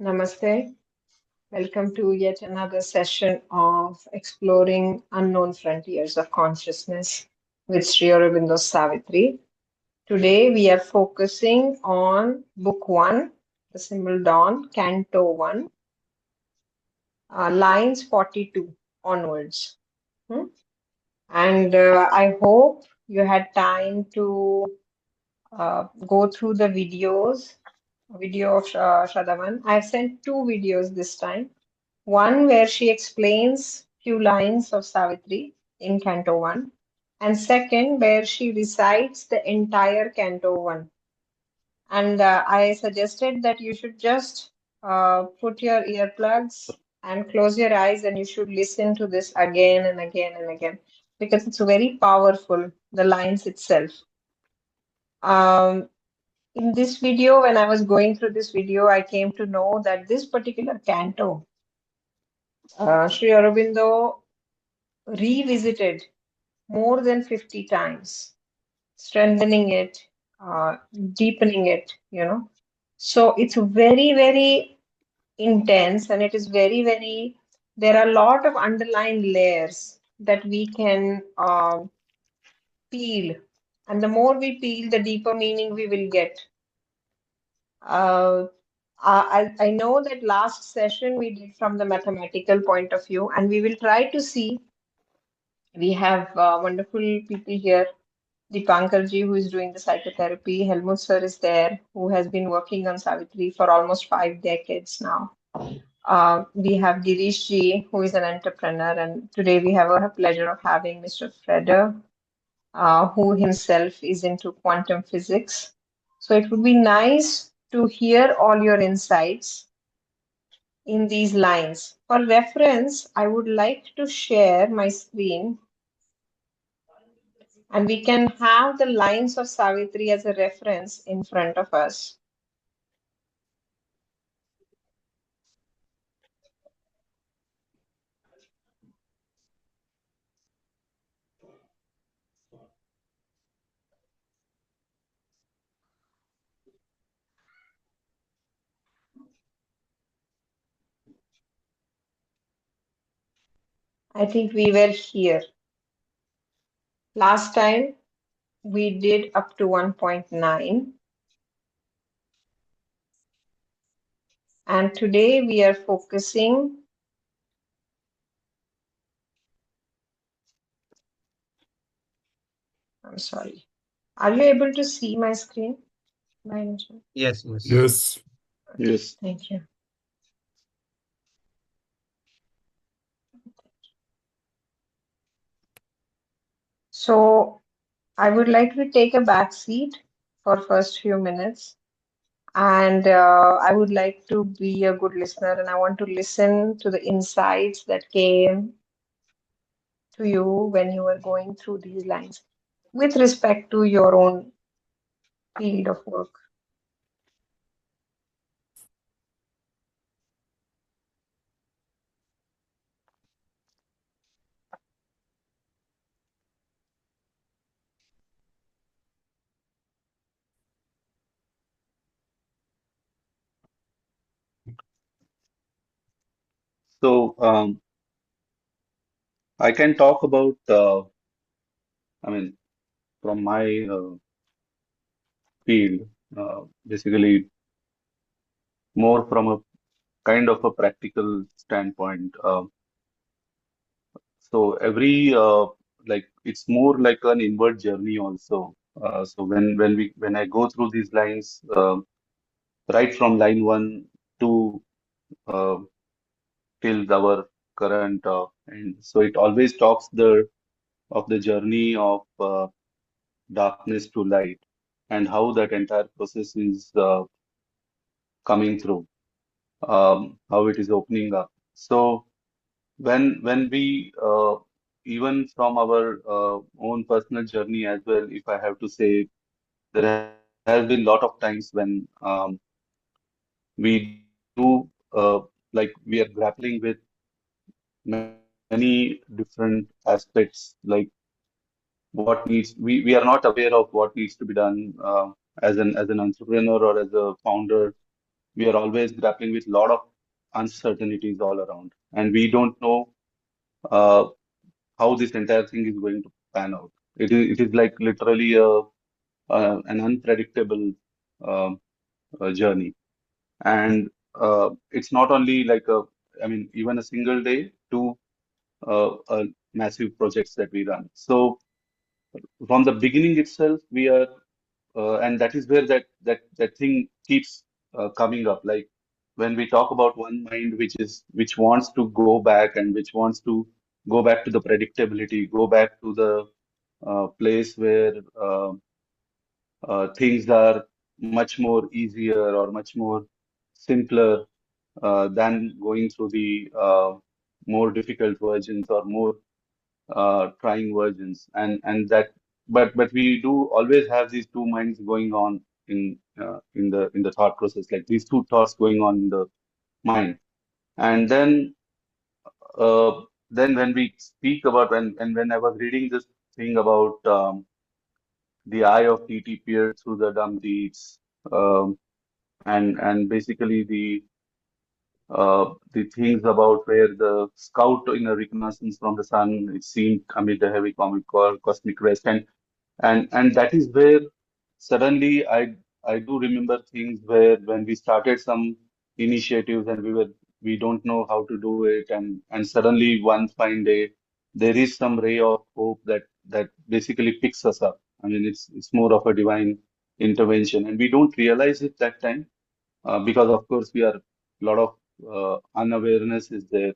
Namaste. Welcome to yet another session of Exploring Unknown Frontiers of Consciousness with Sri Aurobindo Savitri. Today we are focusing on Book 1, The Symbol Dawn, Canto 1, lines 42 onwards. Hmm? And I hope you had time to go through the video of Shraddhavan. I've sent two videos this time. One where she explains few lines of Savitri in Canto 1, and second where she recites the entire Canto 1. And I suggested that you should just put your earplugs and close your eyes, and you should listen to this again and again and again because it's very powerful, the lines itself. In this video, when I was going through this video, I came to know that this particular canto, Sri Aurobindo revisited more than 50 times, strengthening it, uh, deepening it. So it's very, very intense, and it is very, very, there are a lot of underlying layers that we can peel. And the more we peel, the deeper meaning we will get. Uh, I know that last session we did from the mathematical point of view, and we will try to see. We have wonderful people here. Dipankarji, who is doing the psychotherapy. Helmut sir is there, who has been working on Savitri for almost 5 decades now. We have Girish ji, who is an entrepreneur, and today we have a pleasure of having Mr. Fredder, who himself is into quantum physics. So it would be nice to hear all your insights in these lines. For reference, I would like to share my screen, and we can have the lines of Savitri as a reference in front of us. I think we were here. Last time we did up to 1.9, and today we are focusing. I'm sorry. Are you able to see my screen? Yes, yes. Yes. Yes. Thank you. So I would like to take a back seat for first few minutes, and I would like to be a good listener, and I want to listen to the insights that came to you when you were going through these lines with respect to your own field of work. So I can talk about, I mean, from my field, basically more from a kind of a practical standpoint. So every like it's more like an inward journey also. So when I go through these lines, right from line one to uh, till our current end, so it always talks the journey of darkness to light and how that entire process is coming through, how it is opening up. So when we even from our own personal journey as well, if I have to say, there has been a lot of times when we do like we are grappling with many different aspects, like what needs we are not aware of what needs to be done as an entrepreneur or as a founder. we are always grappling with a lot of uncertainties all around, and we don't know uh, how this entire thing is going to pan out. It is like literally an unpredictable um, journey, and it's not only like I mean, even a single day to massive projects that we run. So from the beginning itself, we are, and that is where that thing keeps coming up. Like when we talk about one mind, which wants to go back and which wants to go back to the predictability, go back to the place where things are much more easier or much more simpler than going through the more difficult versions or more trying versions, and that, but we do always have these two minds going on in the thought process, like these two thoughts going on in the mind. And then when we speak about, and when I was reading this thing about the eye of TT peered through the dumb deeds, um, and basically the things about where the scout in a reconnaissance from the sun, it seemed amid the heavy comic or cosmic rest, and that is where suddenly I do remember things where when we started some initiatives and we don't know how to do it, and suddenly one fine day there is some ray of hope that basically picks us up. I mean, it's more of a divine intervention, and we don't realize it that time because of course we are a lot of unawareness is there.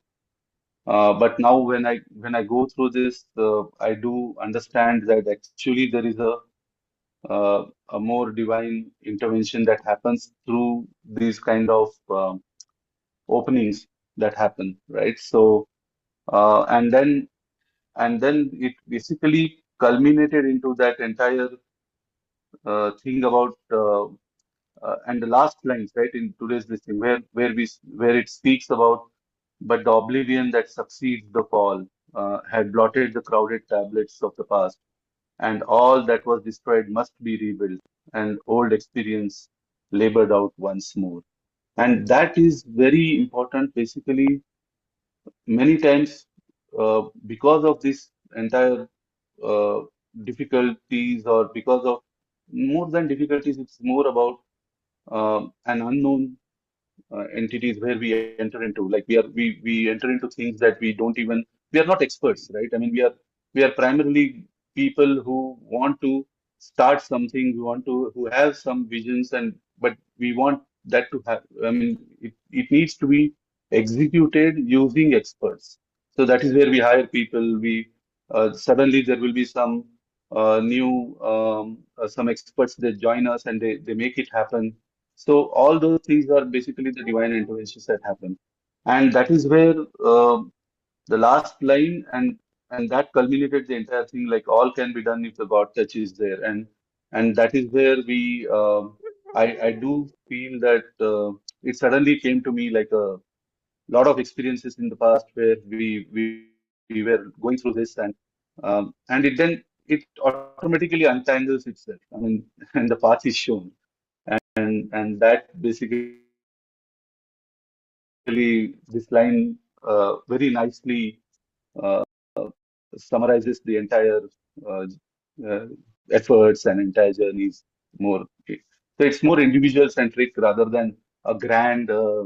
But now when I go through this, I do understand that actually there is a more divine intervention that happens through these kind of openings that happen, right? So and then it basically culminated into that entire thing about and the last lines, right, in today's listing, where it speaks about, but the oblivion that succeeds the fall had blotted the crowded tablets of the past, and all that was destroyed must be rebuilt, and old experience labored out once more. And that is very important. Basically, many times, because of this entire uh, difficulties, or because of more than difficulties, it's more about an unknown entities where we enter into. Like we enter into things that we don't even, we are not experts, right? I mean, we are primarily people who want to start something, who have some visions, and but we want that to have, I mean, it needs to be executed using experts. So that is where we hire people. We suddenly there will be some some experts that join us, and they make it happen. So all those things are basically the divine interventions that happen, and that is where the last line, and that culminated the entire thing. Like all can be done if the God touch is there, and that is where I do feel that it suddenly came to me like a lot of experiences in the past where we were going through this, and it automatically untangles itself. I mean, and the path is shown, and that basically this line very nicely uh, summarizes the entire uh, uh, efforts and entire journeys more. So it's more individual centric rather than a grand uh,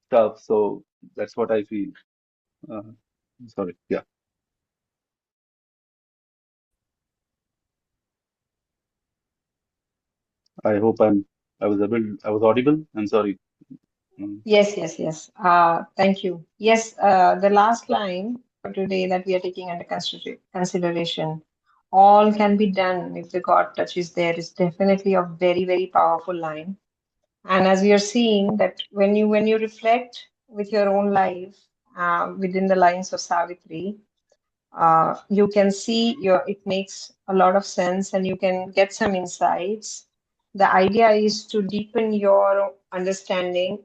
stuff. So that's what I feel. Uh, Sorry. Yeah. I hope I was audible. I'm sorry. Mm. Yes, yes, yes. Thank you. Yes, the last line for today that we are taking under consideration, all can be done if the God touch is there, is definitely a very, very powerful line. And as we are seeing that when you reflect with your own life within the lines of Savitri, you can see it makes a lot of sense and you can get some insights. The idea is to deepen your understanding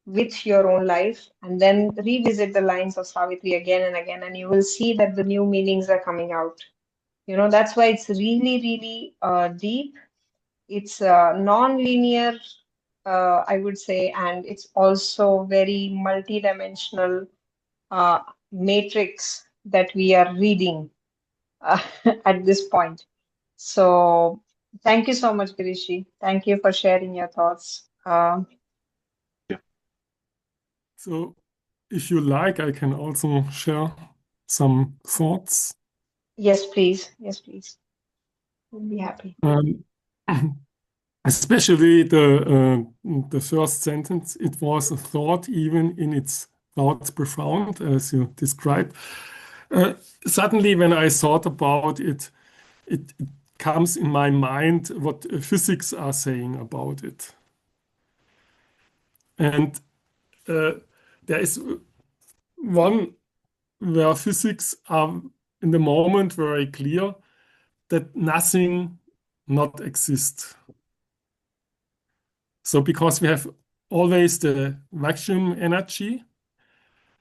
with your own life and then revisit the lines of Savitri again and again, and you will see that the new meanings are coming out. You know, that's why it's really, really deep. It's non-linear I would say, and it's also very multidimensional matrix that we are reading uh, at this point. So thank you so much, Girishi. Thank you for sharing your thoughts. So, if you like, I can also share some thoughts. Yes, please. Yes, please. We'll be happy. Especially the first sentence, it was a thought, even in its thoughts profound, as you described. Suddenly, when I thought about it, it comes in my mind what physics are saying about it. And there is one where physics are in the moment very clear that nothing not exists. So because we have always the vacuum energy,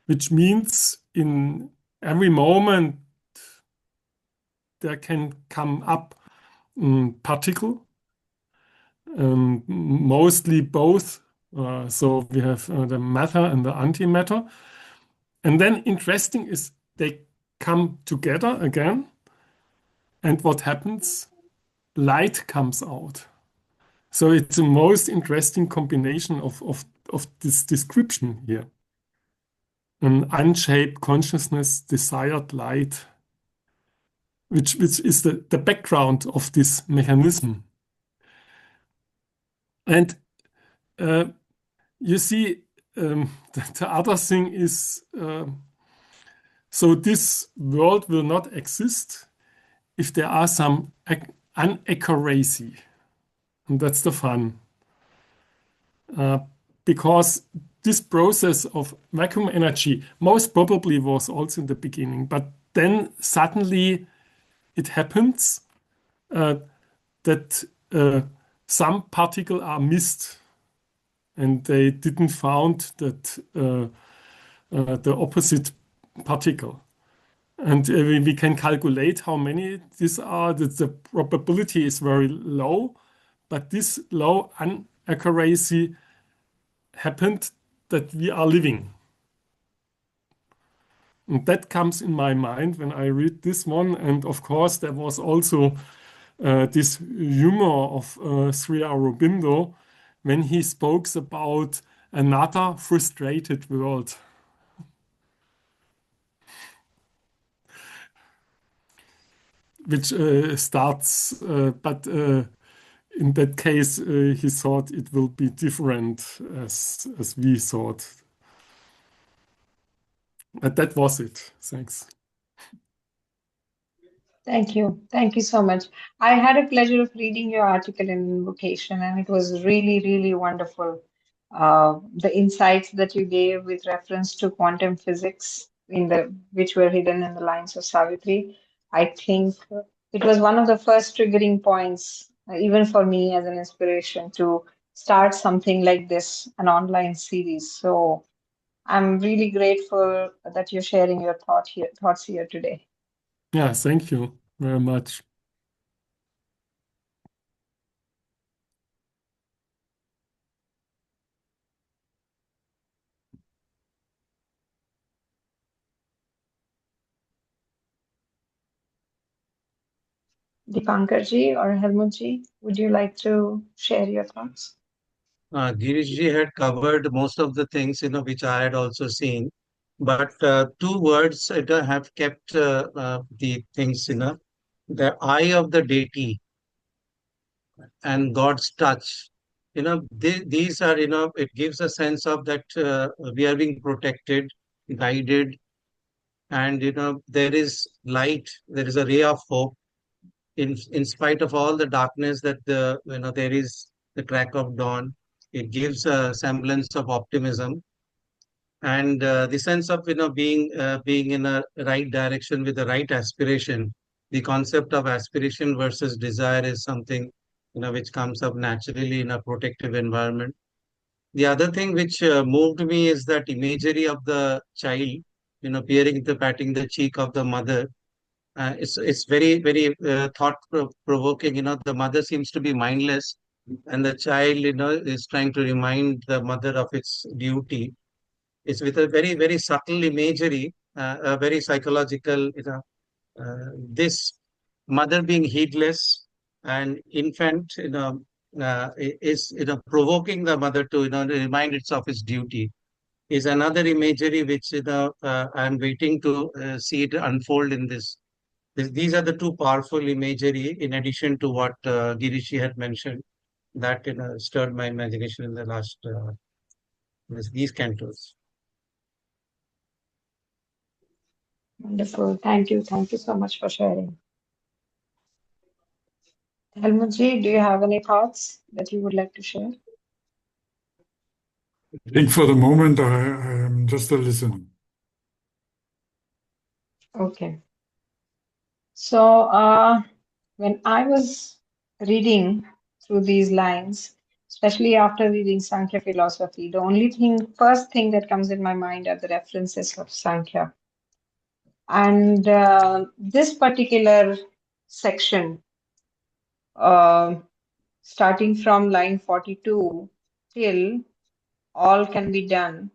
which means in every moment there can come up particle, mostly both. So we have the matter and the antimatter. And then interesting is they come together again. And what happens? Light comes out. So it's the most interesting combination of this description here. An unshaped consciousness, desired light, which is the background of this mechanism. And you see, the other thing is, so this world will not exist if there are some inaccuracy. And that's the fun. Because this process of vacuum energy most probably was also in the beginning, but then suddenly it happens that some particles are missed and they didn't found that the opposite particle. And we can calculate how many these are. The probability is very low, but this low inaccuracy happened that we are living. And that comes in my mind when I read this one. And of course, there was also this humor of Sri Aurobindo when he spoke about another frustrated world. Which starts, but in that case, he thought it will be different as we thought. But that was it. Thanks. Thank you. Thank you so much. I had a pleasure of reading your article in Invocation, and it was really, really wonderful. The insights that you gave with reference to quantum physics in the which were hidden in the lines of Savitri. I think it was one of the first triggering points, even for me as an inspiration to start something like this, an online series. So I'm really grateful that you're sharing your thoughts here today. Yeah, thank you very much. Dipankarji or Helmutji, would you like to share your thoughts? Girishji had covered most of the things, which I had also seen. But two words have kept the things, the eye of the deity and God's touch. These are, it gives a sense of that we are being protected, guided, and, there is light, there is a ray of hope in spite of all the darkness that there is the crack of dawn. It gives a semblance of optimism and the sense of being in a right direction with the right aspiration. The concept of aspiration versus desire is something which comes up naturally in a protective environment. The other thing which moved me is that imagery of the child, peering the patting the cheek of the mother. It's very very thought provoking. The mother seems to be mindless, and the child, is trying to remind the mother of its duty. It's with a very, very subtle imagery, a very psychological, this mother being heedless and infant, is, provoking the mother to, remind it of its duty is another imagery which, I'm waiting to see it unfold in this. These are the two powerful imagery in addition to what Girishi had mentioned that, stirred my imagination in the last, these cantos. Wonderful. Thank you. Thank you so much for sharing. Helmutji, do you have any thoughts that you would like to share? I think for the moment I am just a listener. Okay. So when I was reading through these lines, especially after reading Sankhya philosophy, first thing that comes in my mind are the references of Sankhya. And this particular section, starting from line 42 till all can be done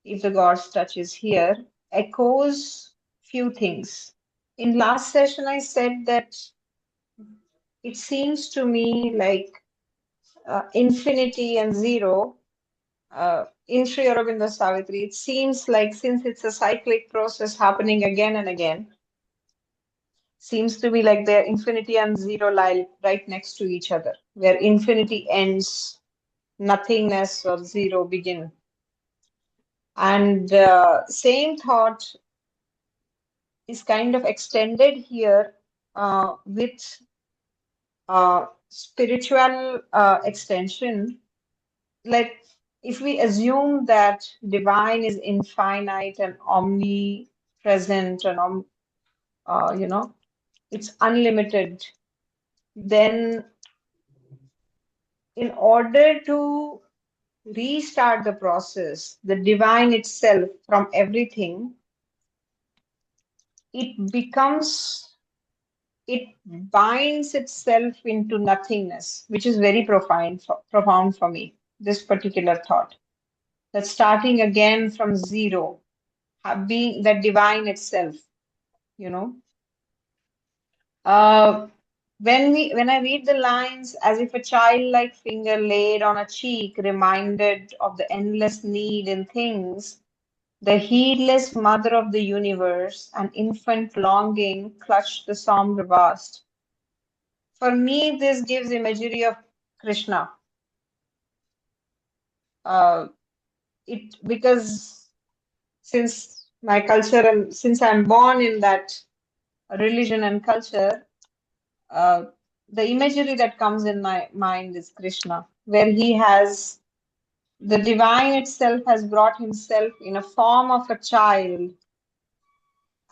if the God's touch is here, echoes few things. In last session, I said that it seems to me like infinity and zero. In Sri Aurobindo Savitri, it seems like since it's a cyclic process happening again and again, seems to be like they're infinity and zero lie right next to each other, where infinity ends, nothingness or zero begin. And same thought is kind of extended here with spiritual extension. Like if we assume that divine is infinite and omnipresent and it's unlimited, then in order to restart the process, the divine itself from everything, it binds itself into nothingness, which is very profound for me, this particular thought. That starting again from zero, being that divine itself, you know. When I read the lines, as if a childlike finger laid on a cheek, reminded of the endless need in things, the heedless mother of the universe, an infant longing, clutched the somber vast. For me, this gives imagery of Krishna. Because since my culture and since I'm born in that religion and culture, the imagery that comes in my mind is Krishna, where the divine itself has brought himself in a form of a child,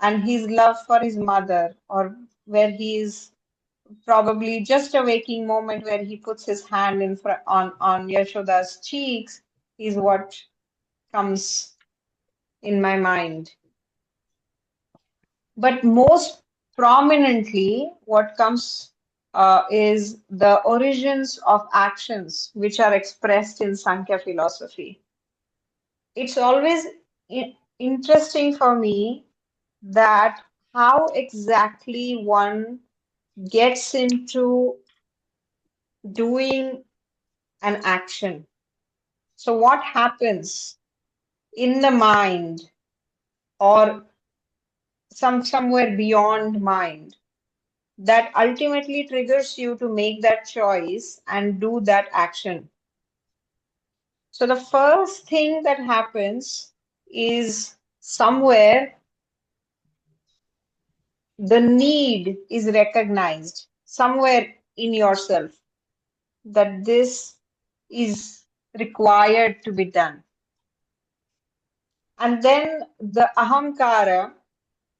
and his love for his mother, or where he is probably just a waking moment where he puts his hand in front on Yashoda's cheeks, is what comes in my mind. But most prominently, what comes is the origins of actions which are expressed in Sankhya philosophy. It's always interesting for me that how exactly one gets into doing an action. So what happens in the mind or somewhere beyond mind that ultimately triggers you to make that choice and do that action? So the first thing that happens is somewhere the need is recognized somewhere in yourself that this is required to be done. And then the ahamkara,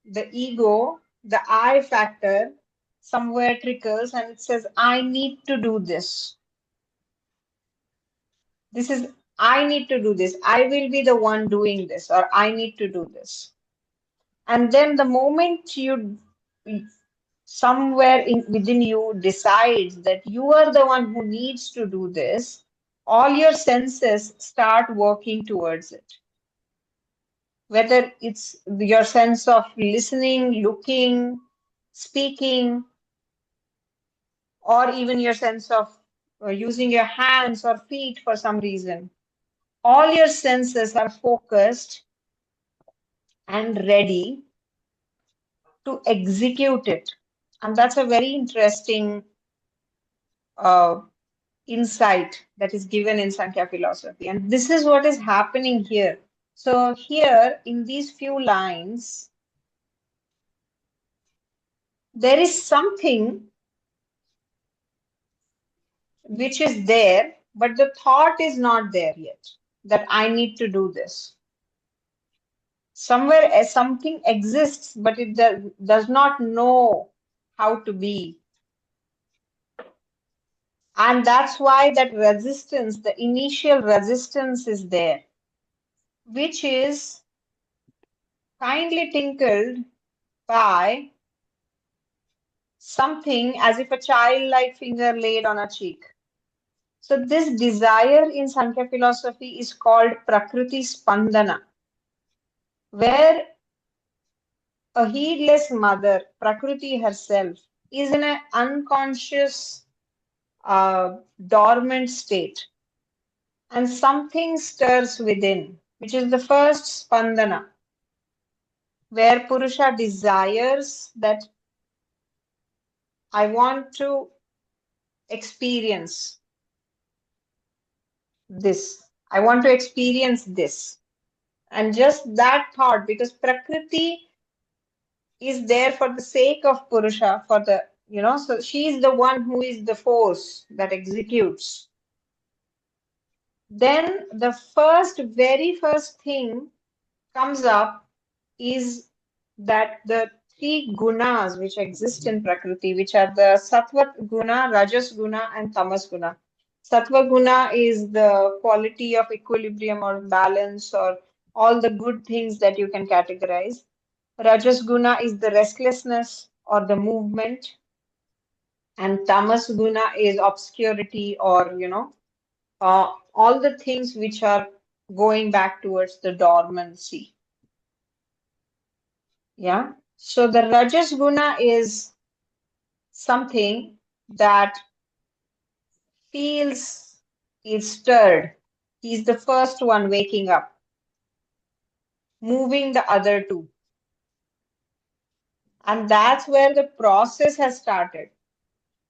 the ego, the I factor somewhere trickles and it says, I need to do this. I need to do this. I will be the one doing this, or I need to do this. And then the moment you somewhere within you decides that you are the one who needs to do this, all your senses start working towards it. Whether it's your sense of listening, looking, speaking, or even your sense of using your hands or feet for some reason. All your senses are focused and ready to execute it. And that's a very interesting uh, insight that is given in Sankhya philosophy. And this is what is happening here. So here in these few lines, there is something which is there, but the thought is not there yet that I need to do this. Somewhere something exists, but it does not know how to be. And that's why that resistance, the initial resistance is there, which is kindly tinkled by something as if a childlike finger laid on a cheek. So this desire in Sankhya philosophy is called Prakriti Spandana, where a heedless mother, Prakriti herself, is in an unconscious, dormant state. And something stirs within, which is the first Spandana, where Purusha desires that I want to experience this. I want to experience this. And just that thought, because Prakriti is there for the sake of Purusha, for the, so she is the one who is the force that executes. Then the very first thing comes up is that the three gunas which exist in Prakriti, which are the Sattva guna, Rajas guna, and Tamas guna. Sattva guna is the quality of equilibrium or balance or all the good things that you can categorize. Rajas guna is the restlessness or the movement, and Tamas guna is obscurity or, all the things which are going back towards the dormancy. Yeah. So the Rajas guna is something that feels is stirred. He's the first one waking up, moving the other two. And that's where the process has started.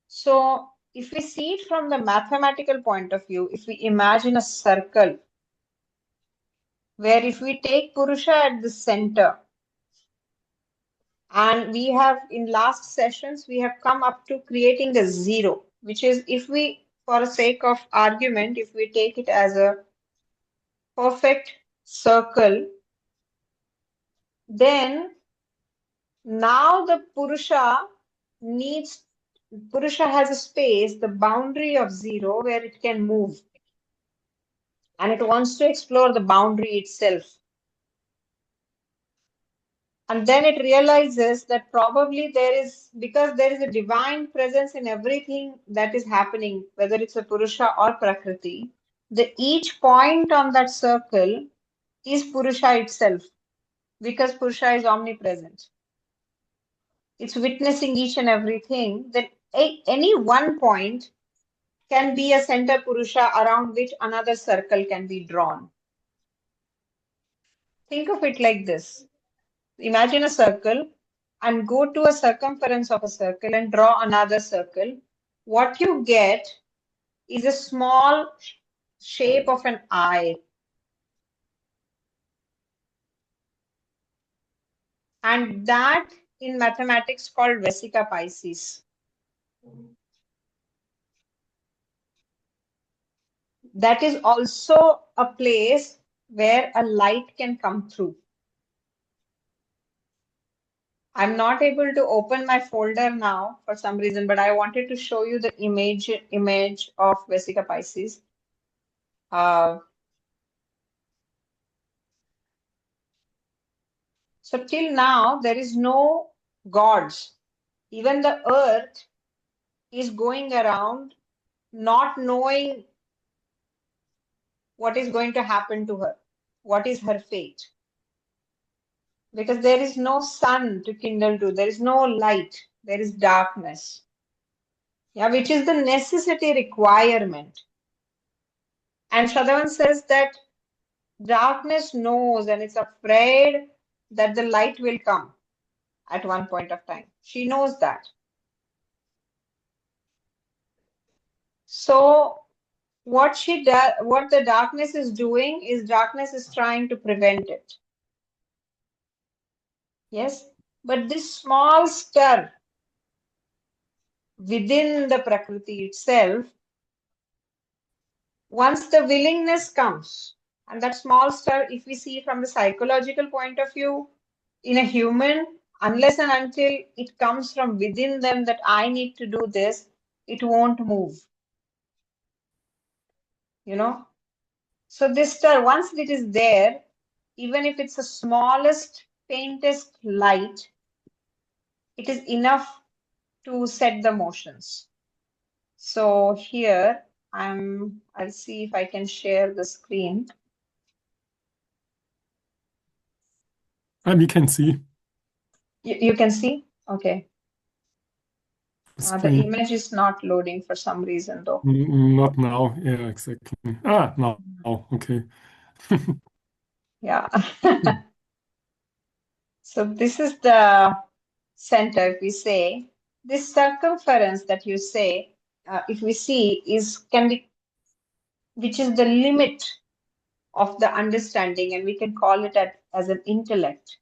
So if we see it from the mathematical point of view, if we imagine a circle where if we take Purusha at the center, and we have in last sessions, we have come up to creating a zero, which is if we, for the sake of argument, if we take it as a perfect circle, then now the Purusha has a space, the boundary of zero, where it can move. And it wants to explore the boundary itself. And then it realizes that probably because there is a divine presence in everything that is happening, whether it's a Purusha or Prakriti, each point on that circle is Purusha itself, because Purusha is omnipresent. It's witnessing each and everything. Then any one point can be a center Purusha around which another circle can be drawn. Think of it like this. Imagine a circle and go to a circumference of a circle and draw another circle. What you get is a small shape of an eye. And that in mathematics called Vesica Pisces. That is also a place where a light can come through. I'm not able to open my folder now for some reason, but I wanted to show you the image of Vesica Pisces. So till now, there is no gods. Even the earth is going around not knowing what is going to happen to her, what is her fate. Because there is no sun to kindle to, there is no light, there is darkness. Yeah, which is the necessity requirement. And Shraddhavan says that darkness knows and it's afraid that the light will come at one point of time. She knows that. So what she does, what the darkness is doing is darkness is trying to prevent it. Yes, but this small stir within the Prakriti itself, once the willingness comes, and that small stir, if we see from the psychological point of view, in a human, unless and until it comes from within them that I need to do this, it won't move. You know? So this star, once it is there, even if it's the smallest, faintest light, it is enough to set the motions. So here I'll see if I can share the screen. We can see You can see? Okay. the The screen. image is not loading for some reason though. Not now. Yeah, exactly. Now. Okay. Yeah. So this is the center. If we say this circumference that you say, if we see which is the limit of the understanding, and we can call it as an intellect.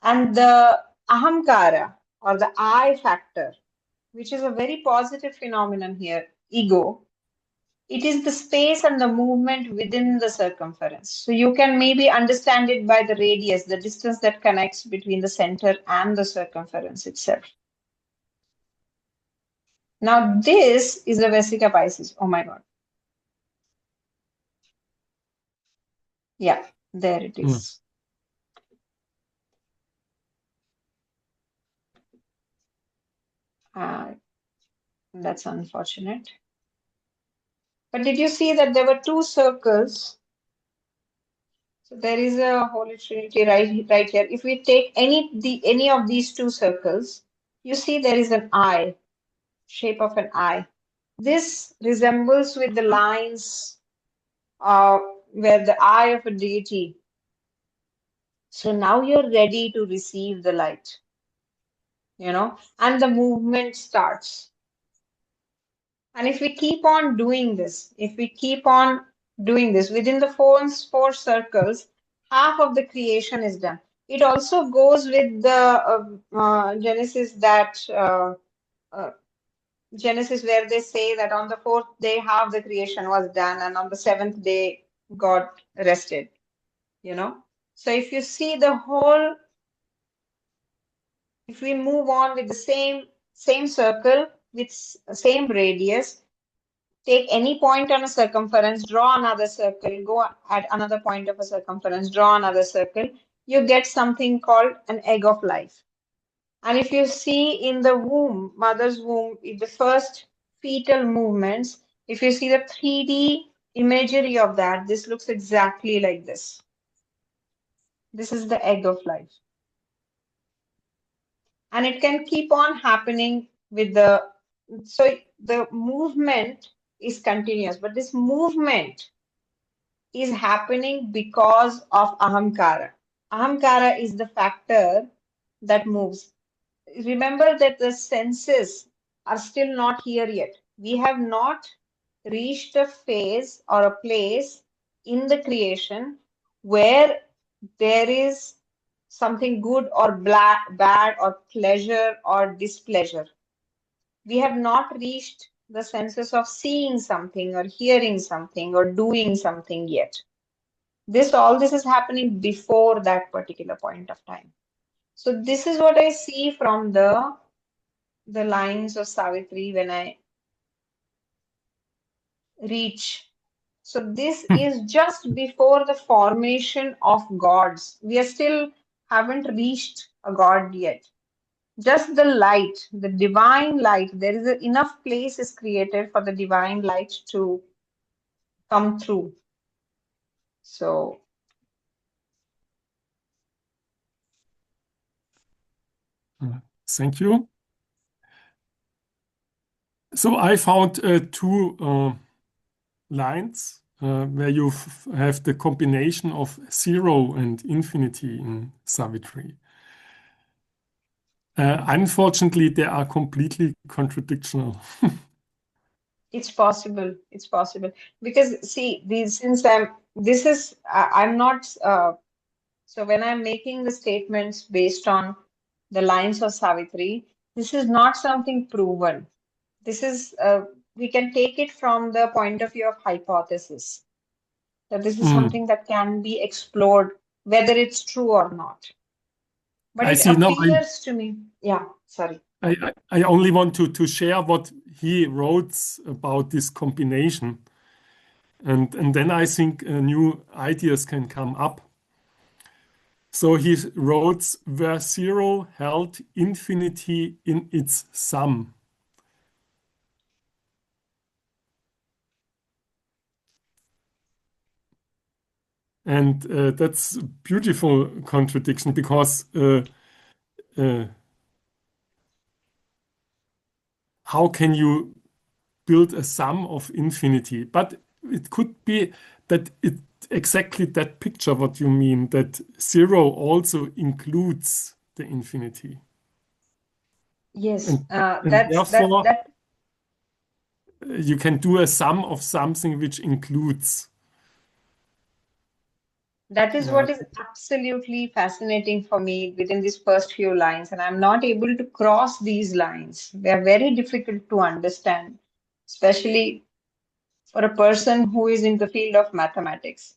And the ahamkara, or the I factor, which is a very positive phenomenon here, ego, it is the space and the movement within the circumference. So you can maybe understand it by the radius, the distance that connects between the center and the circumference itself. Now this is a Vesica Pisces. Oh my God. Yeah, there it is. That's unfortunate. But did you see that there were two circles? So there is a Holy Trinity right here. If we take any of these two circles, you see there is an eye, shape of an eye. This resembles with the lines where the eye of a deity. So now you're ready to receive the light, you know, and the movement starts. And if we keep on doing this, within the four circles, half of the creation is done. It also goes with the Genesis Genesis, where they say that on the fourth day, half the creation was done, and on the seventh day, God rested. You know, so if you see the whole, if we move on with the same circle with same radius, take any point on a circumference, draw another circle, go at another point of a circumference, draw another circle, you get something called an egg of life. And if you see in the womb, mother's womb, in the first fetal movements, if you see the 3D imagery of that, this looks exactly like this. This is the egg of life. And it can keep on happening with so the movement is continuous, but this movement is happening because of ahamkara. Ahamkara is the factor that moves. Remember that the senses are still not here yet. We have not reached a phase or a place in the creation where there is something good or bad or pleasure or displeasure. We have not reached the senses of seeing something or hearing something or doing something yet. All this is happening before that particular point of time. So this is what I see from the lines of Savitri when I reach. So this is just before the formation of gods. We are still haven't reached a god yet. Just the light, the divine light. There is enough place is created for the divine light to come through. So Thank you. So I found two lines where you have the combination of zero and infinity in Savitri. Unfortunately, they are completely contradictional. it's possible. It's possible because see, I'm not. So when I'm making the statements based on the lines of Savitri, this is not something proven. This is we can take it from the point of view of hypothesis, that this is Mm, something that can be explored, whether it's true or not. But I it see. No, appears to me, yeah, sorry. I only want to share what he wrote about this combination. And then I think new ideas can come up. So he wrote, where zero held infinity in its sum. And that's a beautiful contradiction because uh, how can you build a sum of infinity? But it could be that it exactly that picture what you mean, that zero also includes the infinity. Yes, And therefore that you can do a sum of something which includes. that is what is absolutely fascinating for me within these first few lines, and I'm not able to cross these lines. They are very difficult to understand, especially for a person who is in the field of mathematics.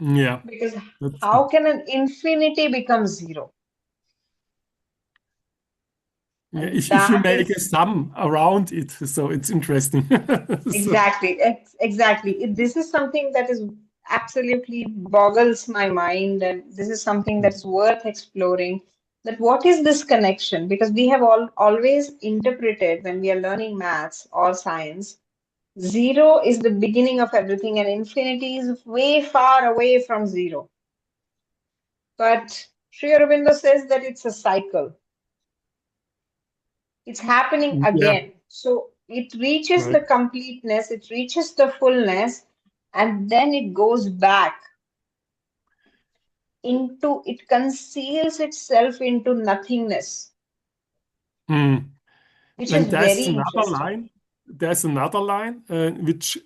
Yeah, Because that's how can an infinity become zero? yeah. And If you that make a is sum around it, so it's interesting. So, exactly. This is something that is absolutely boggles my mind, and this is something that is worth exploring. That what is this connection? Because we have always interpreted when we are learning maths or science, zero is the beginning of everything, and infinity is way far away from zero. But Sri Aurobindo says that it's a cycle. It's happening yeah, again. So it reaches right. the completeness, it reaches the fullness, and then it goes back into, it conceals itself into nothingness, Mm. which is And very interesting. there's another line which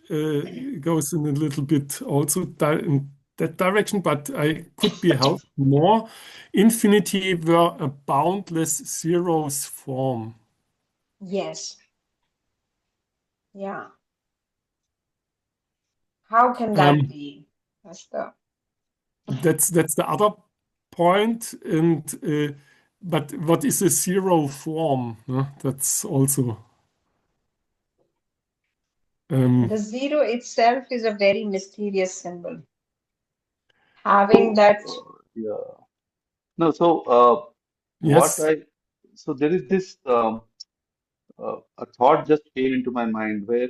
goes in a little bit also in that direction, but I could be helped more. Infinity were a boundless zeros form. Yes. Yeah. How can that Um, be? That's the that's the other point. And but what is a zero form? No? That's also the zero itself is a very mysterious symbol. So, Having that, yeah. No, so what yes, I so there is this a thought just came into my mind where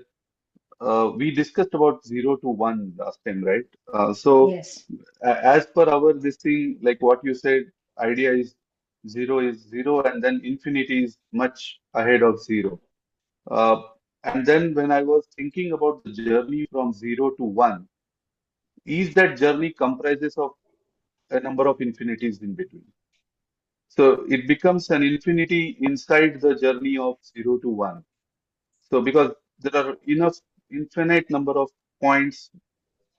we discussed about 0 to 1 last time, right? So yes, as per our this thing, like what you said, idea is zero, and then infinity is much ahead of zero. Uh, and then when I was thinking about the journey from 0 to 1, is that journey comprises of a number of infinities in between. So it becomes an infinity inside the journey of 0 to 1. So because there are enough infinite number of points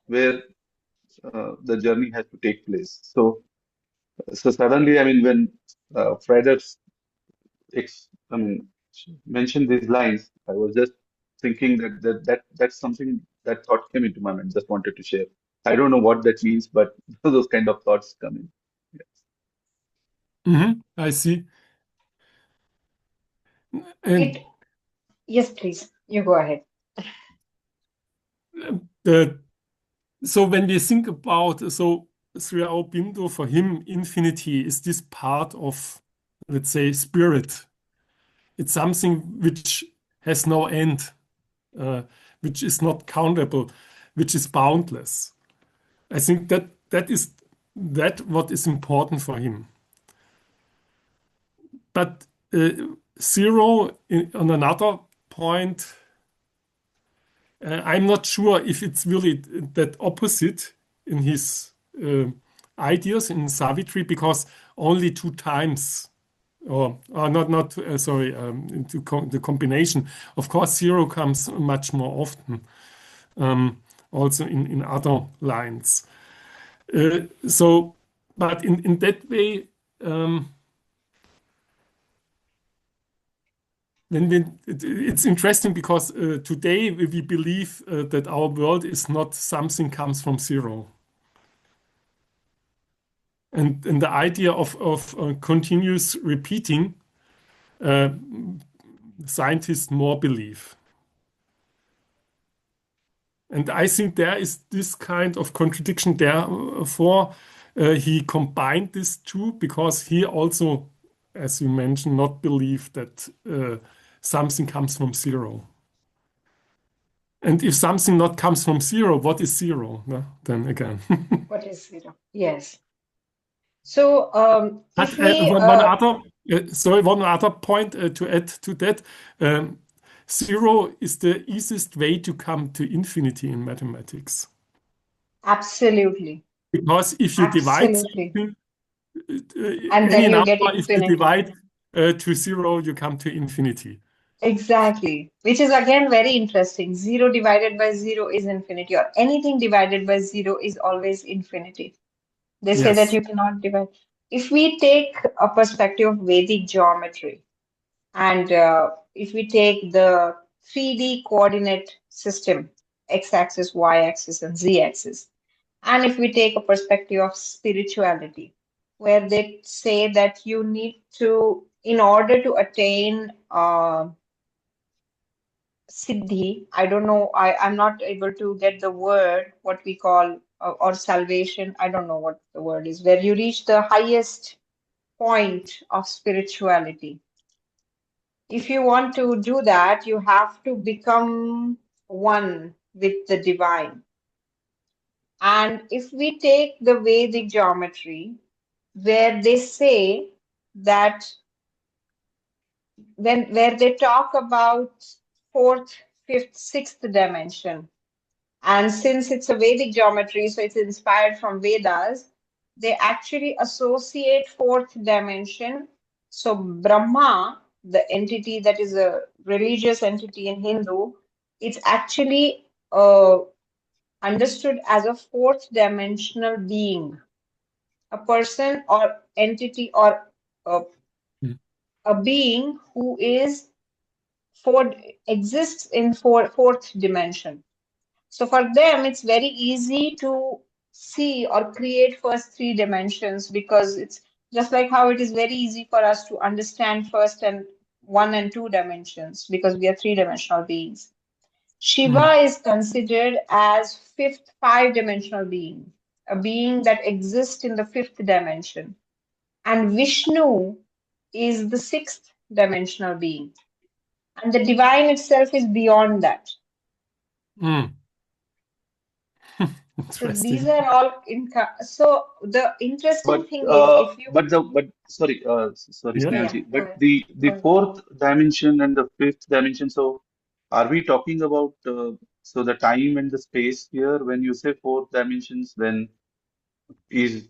where the journey has to take place. So suddenly, I mean, when Friedrich mentioned these lines, I was just thinking that's something that thought came into my mind. Just wanted to share. I don't know what that means, but those kind of thoughts come in. Yes. I see. And it, yes, please, you go ahead. the so when we think about so Sri Aurobindo, for him, infinity is this part of let's say, spirit. It's something which has no end, which is not countable, which is boundless. I think that is what is important for him. But zero, on another point, I'm not sure if it's really that opposite in his ideas in Savitri, because only 2 times, or not sorry, the combination. Of course, zero comes much more often, also in other lines. But in that way, it's interesting because today we believe that our world is not something comes from zero. And the idea of continuous repeating, scientists more believe. And I think there is this kind of contradiction. Therefore, he combined these two because he also, as you mentioned, not believe that something comes from zero. And if something not comes from zero, what is zero? No? Then again. What is zero? Yes. So But if we one other point to add to that. Zero is the easiest way to come to infinity in mathematics. absolutely, Because if you divide absolutely, something, and any then you get number, if you infinity. divide to zero, you come to infinity. Exactly, which is again very interesting. Zero divided by zero is infinity, or anything divided by zero is always infinity. They say that Yes. you cannot divide. If we take a perspective of Vedic geometry, and if we take the 3D coordinate system, x-axis, y-axis, and z-axis, and if we take a perspective of spirituality, where they say that you need to, in order to attain siddhi, I don't know, I'm not able to get the word, what we call, or salvation, I don't know what the word is, where you reach the highest point of spirituality. If you want to do that, you have to become one with the divine. And if we take the Vedic geometry, where they say that where they talk about fourth, fifth, sixth dimension, and since it's a Vedic geometry, so it's inspired from Vedas, they actually associate fourth dimension. So Brahma, the entity that is a religious entity in Hindu, it's actually understood as a fourth dimensional being, a person or entity or a, Mm. a being who is exists in fourth dimension. So for them, it's very easy to see or create first 3 dimensions, because it's just like how it is very easy for us to understand first and 1 and 2 dimensions, because we are 3 dimensional beings. Shiva is considered as fifth 5 dimensional being, a being that exists in the fifth dimension. And Vishnu is the sixth dimensional being. And the divine itself is beyond that. Mm. So these Interesting. are all so the interesting But thing is if you sorry, sorry, Yeah. yeah, Snehal go but ahead. the Go ahead. fourth dimension and the fifth dimension. So are we talking about so the time and the space here? When you say fourth dimensions, then is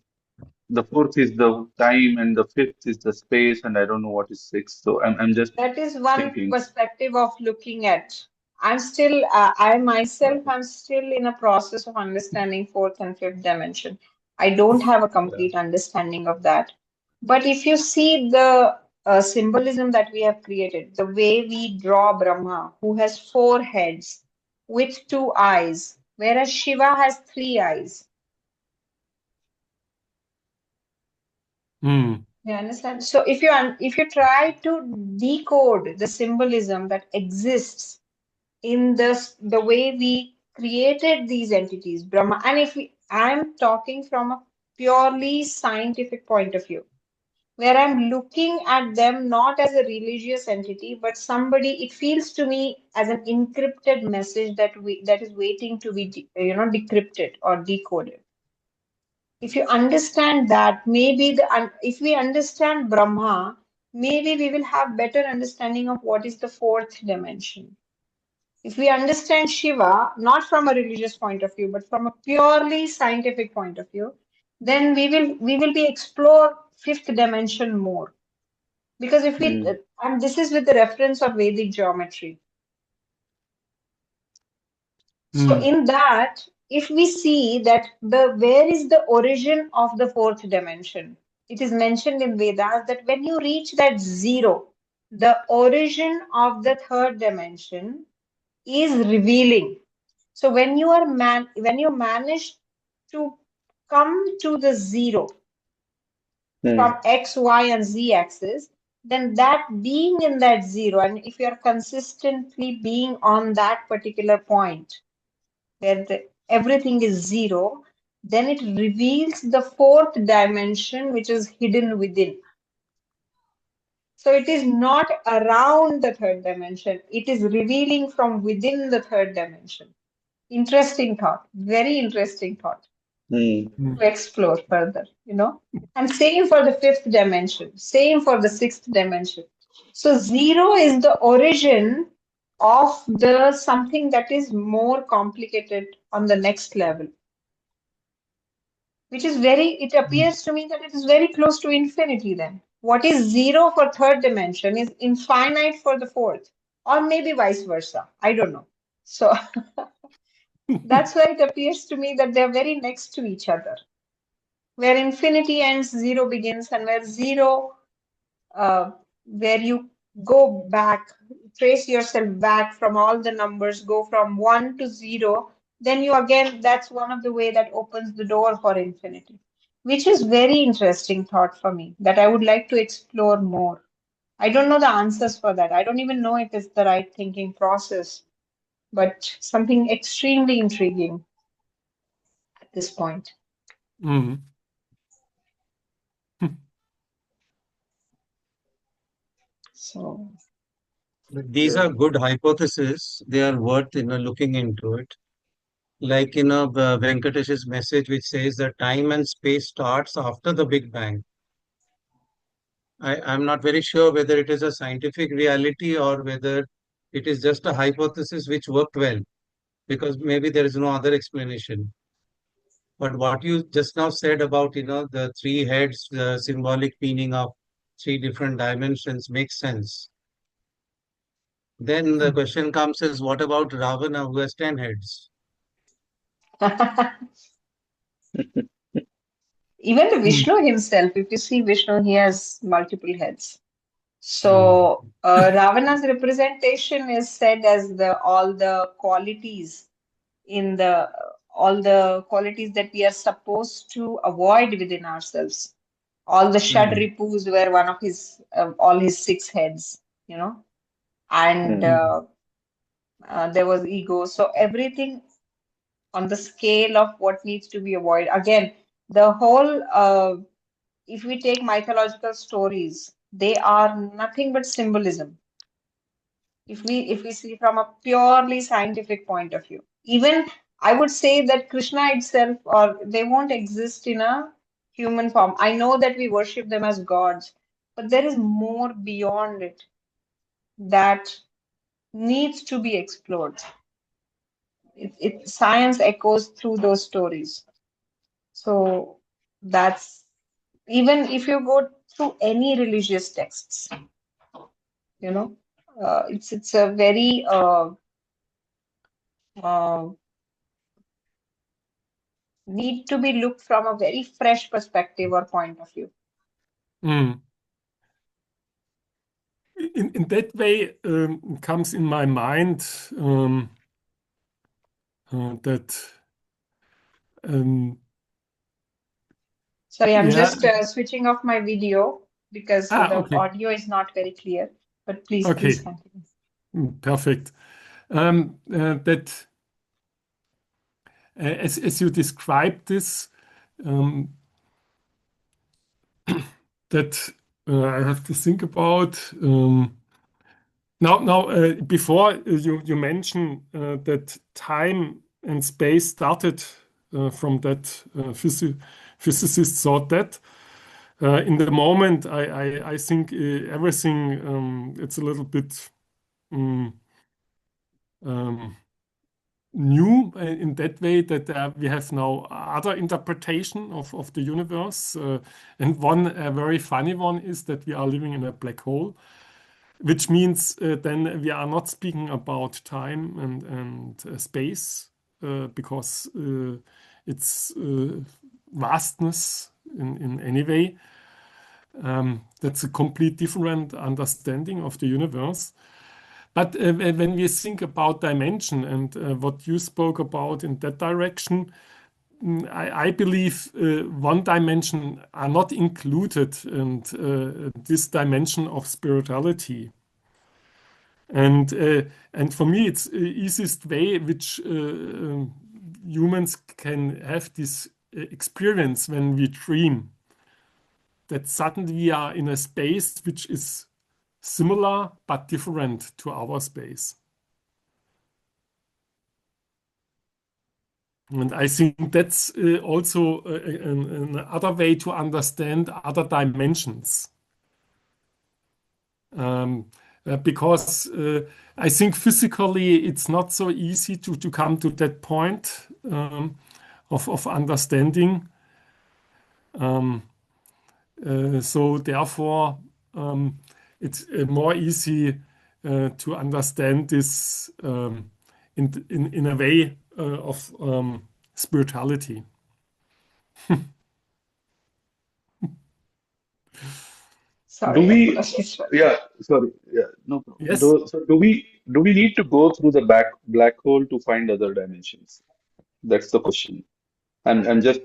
the fourth is the time and the fifth is the space, and I don't know what is sixth. So I'm just That is one thinking. perspective of looking at. I'm still, I myself, Okay. I'm still in a process of understanding fourth and fifth dimension. I don't have a Yeah. complete understanding of that. But if you see the symbolism that we have created, the way we draw Brahma, who has 4 heads with 2 eyes, whereas Shiva has 3 eyes. Mm. You understand? So if you try to decode the symbolism that exists in the way we created these entities, Brahma, and if I'm talking from a purely scientific point of view, where I'm looking at them not as a religious entity, but somebody. It feels to me as an encrypted message that is waiting to be decrypted or decoded. If you understand that, maybe if we understand Brahma, maybe we will have better understanding of what is the fourth dimension. If we understand Shiva, not from a religious point of view, but from a purely scientific point of view, then we will be explore fifth dimension more. Because if we mm, and this is with the reference of Vedic geometry. So Mm. in that, if we see that where is the origin of the fourth dimension? It is mentioned in Vedas that when you reach that zero, the origin of the third dimension is revealing. So when you manage to come to the zero mm, from X, Y, and Z axis, then that being in that zero, and if you are consistently being on that particular point where everything is zero, then it reveals the fourth dimension which is hidden within. So it is not around the third dimension, it is revealing from within the third dimension. Interesting thought, very interesting thought mm, Mm. to explore further, And same for the fifth dimension, same for the sixth dimension. So zero is the origin of the something that is more complicated on the next level, which is it appears to me that it is very close to infinity then. What is zero for third dimension is infinite for the fourth, or maybe vice versa. I don't know. So that's why it appears to me that they're very next to each other. Where infinity ends, zero begins, and where you go back, trace yourself back from all the numbers, go from 1 to 0, then that's one of the way that opens the door for infinity, which is very interesting thought for me that I would like to explore more. I don't know the answers for that. I don't even know if it's the right thinking process, but something extremely intriguing at this point. Mm. So, These are good hypotheses. They are worth looking into it. Like Venkatesh's message, which says that time and space starts after the Big Bang. I'm not very sure whether it is a scientific reality or whether it is just a hypothesis which worked well, because maybe there is no other explanation. But what you just now said about, the three heads, the symbolic meaning of three different dimensions makes sense. Then the question comes is, what about Ravana who has 10 heads? even the Mm. Vishnu himself, if you see Vishnu, he has multiple heads. Hmm. So Ravana's representation is said as all the qualities in the all the qualities that we are supposed to avoid within ourselves. All the Hmm. Shadripus were one of his all his six heads, and mm, Mm. there was ego. So everything on the scale of what needs to be avoided. Again, the whole if we take mythological stories, they are nothing but symbolism. If we see from a purely scientific point of view, even I would say that Krishna itself, or they won't exist in a human form. I know that we worship them as gods, but there is more beyond it that needs to be explored. Science echoes through those stories. So that's even if you go through any religious texts, you know, it's a very uh, need to be looked from a very fresh perspective or point of view. Mm. In that way, comes in my mind that um, Sorry, I'm yeah. just switching off my video because the Okay. audio is not very clear. But please Okay. continue. Perfect. That as you described this, um, that I have to think about. Now, before you mentioned that time and space started from that physicists thought that. In the moment, I think everything it's a little bit um, um, new in that way that we have now other interpretation of the universe. And one very funny one is that we are living in a black hole, which means then we are not speaking about time and space because it's vastness in any way. That's a complete different understanding of the universe. But when we think about dimension and what you spoke about in that direction, I believe one dimension are not included, and this dimension of spirituality. And for me, it's the easiest way which humans can have this experience when we dream, that suddenly we are in a space which is similar but different to our space. And I think that's also another way to understand other dimensions. Because I think physically it's not so easy to come to that point of understanding. So therefore, it's more easy to understand this in a way of spirituality. Do Sorry, we, apologies for that. yeah, sorry, yeah, no problem. Yes. So do we need to go through the black hole to find other dimensions? That's the question. And just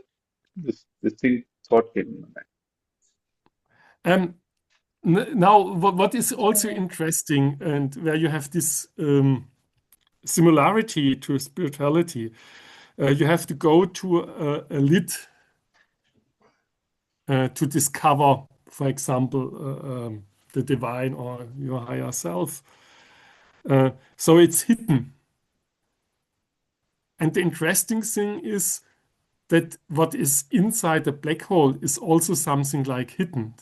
this thing thought came in my mind. Um, Now, what is also interesting, and where you have this similarity to spirituality, you have to go to a lit to discover, for example, the divine or your higher self. So it's hidden. And the interesting thing is that what is inside the black hole is also something like hidden.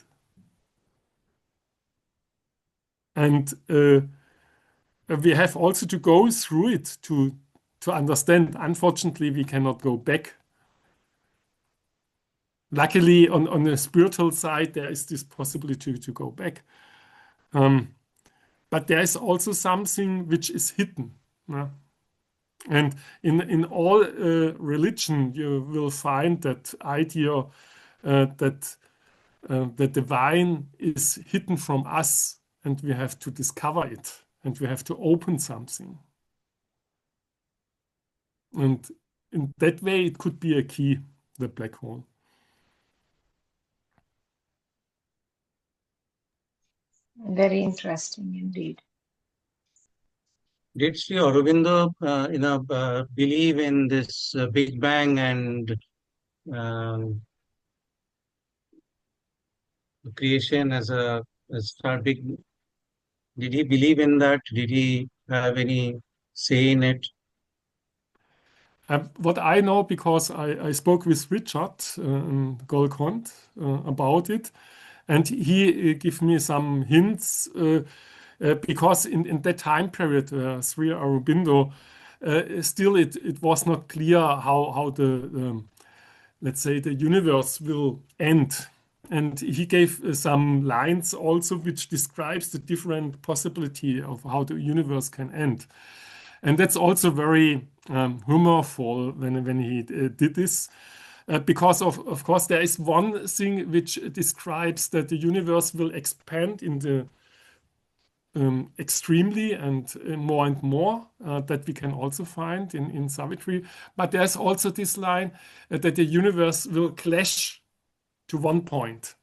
And we have also to go through it to understand. Unfortunately, we cannot go back. Luckily, on the spiritual side, there is this possibility to go back. But there is also something which is hidden. And in all religion, you will find that idea that the divine is hidden from us, and we have to discover it, and we have to open something. And in that way, it could be a key, the black hole. Very interesting indeed. Did Sri Aurobindo, believe in this Big Bang and um, creation as start big? Did he believe in that? Did he have any say in it? What I know, because I spoke with Richard in Golconda about it, and he gave me some hints because in that time period, Sri Aurobindo, still it was not clear how the let's say the universe will end. And he gave some lines also which describes the different possibility of how the universe can end. And that's also very humorful when he did this. Because of course there is one thing which describes that the universe will expand in the extremely and more that we can also find in Savitri. But there's also this line that the universe will clash to one point.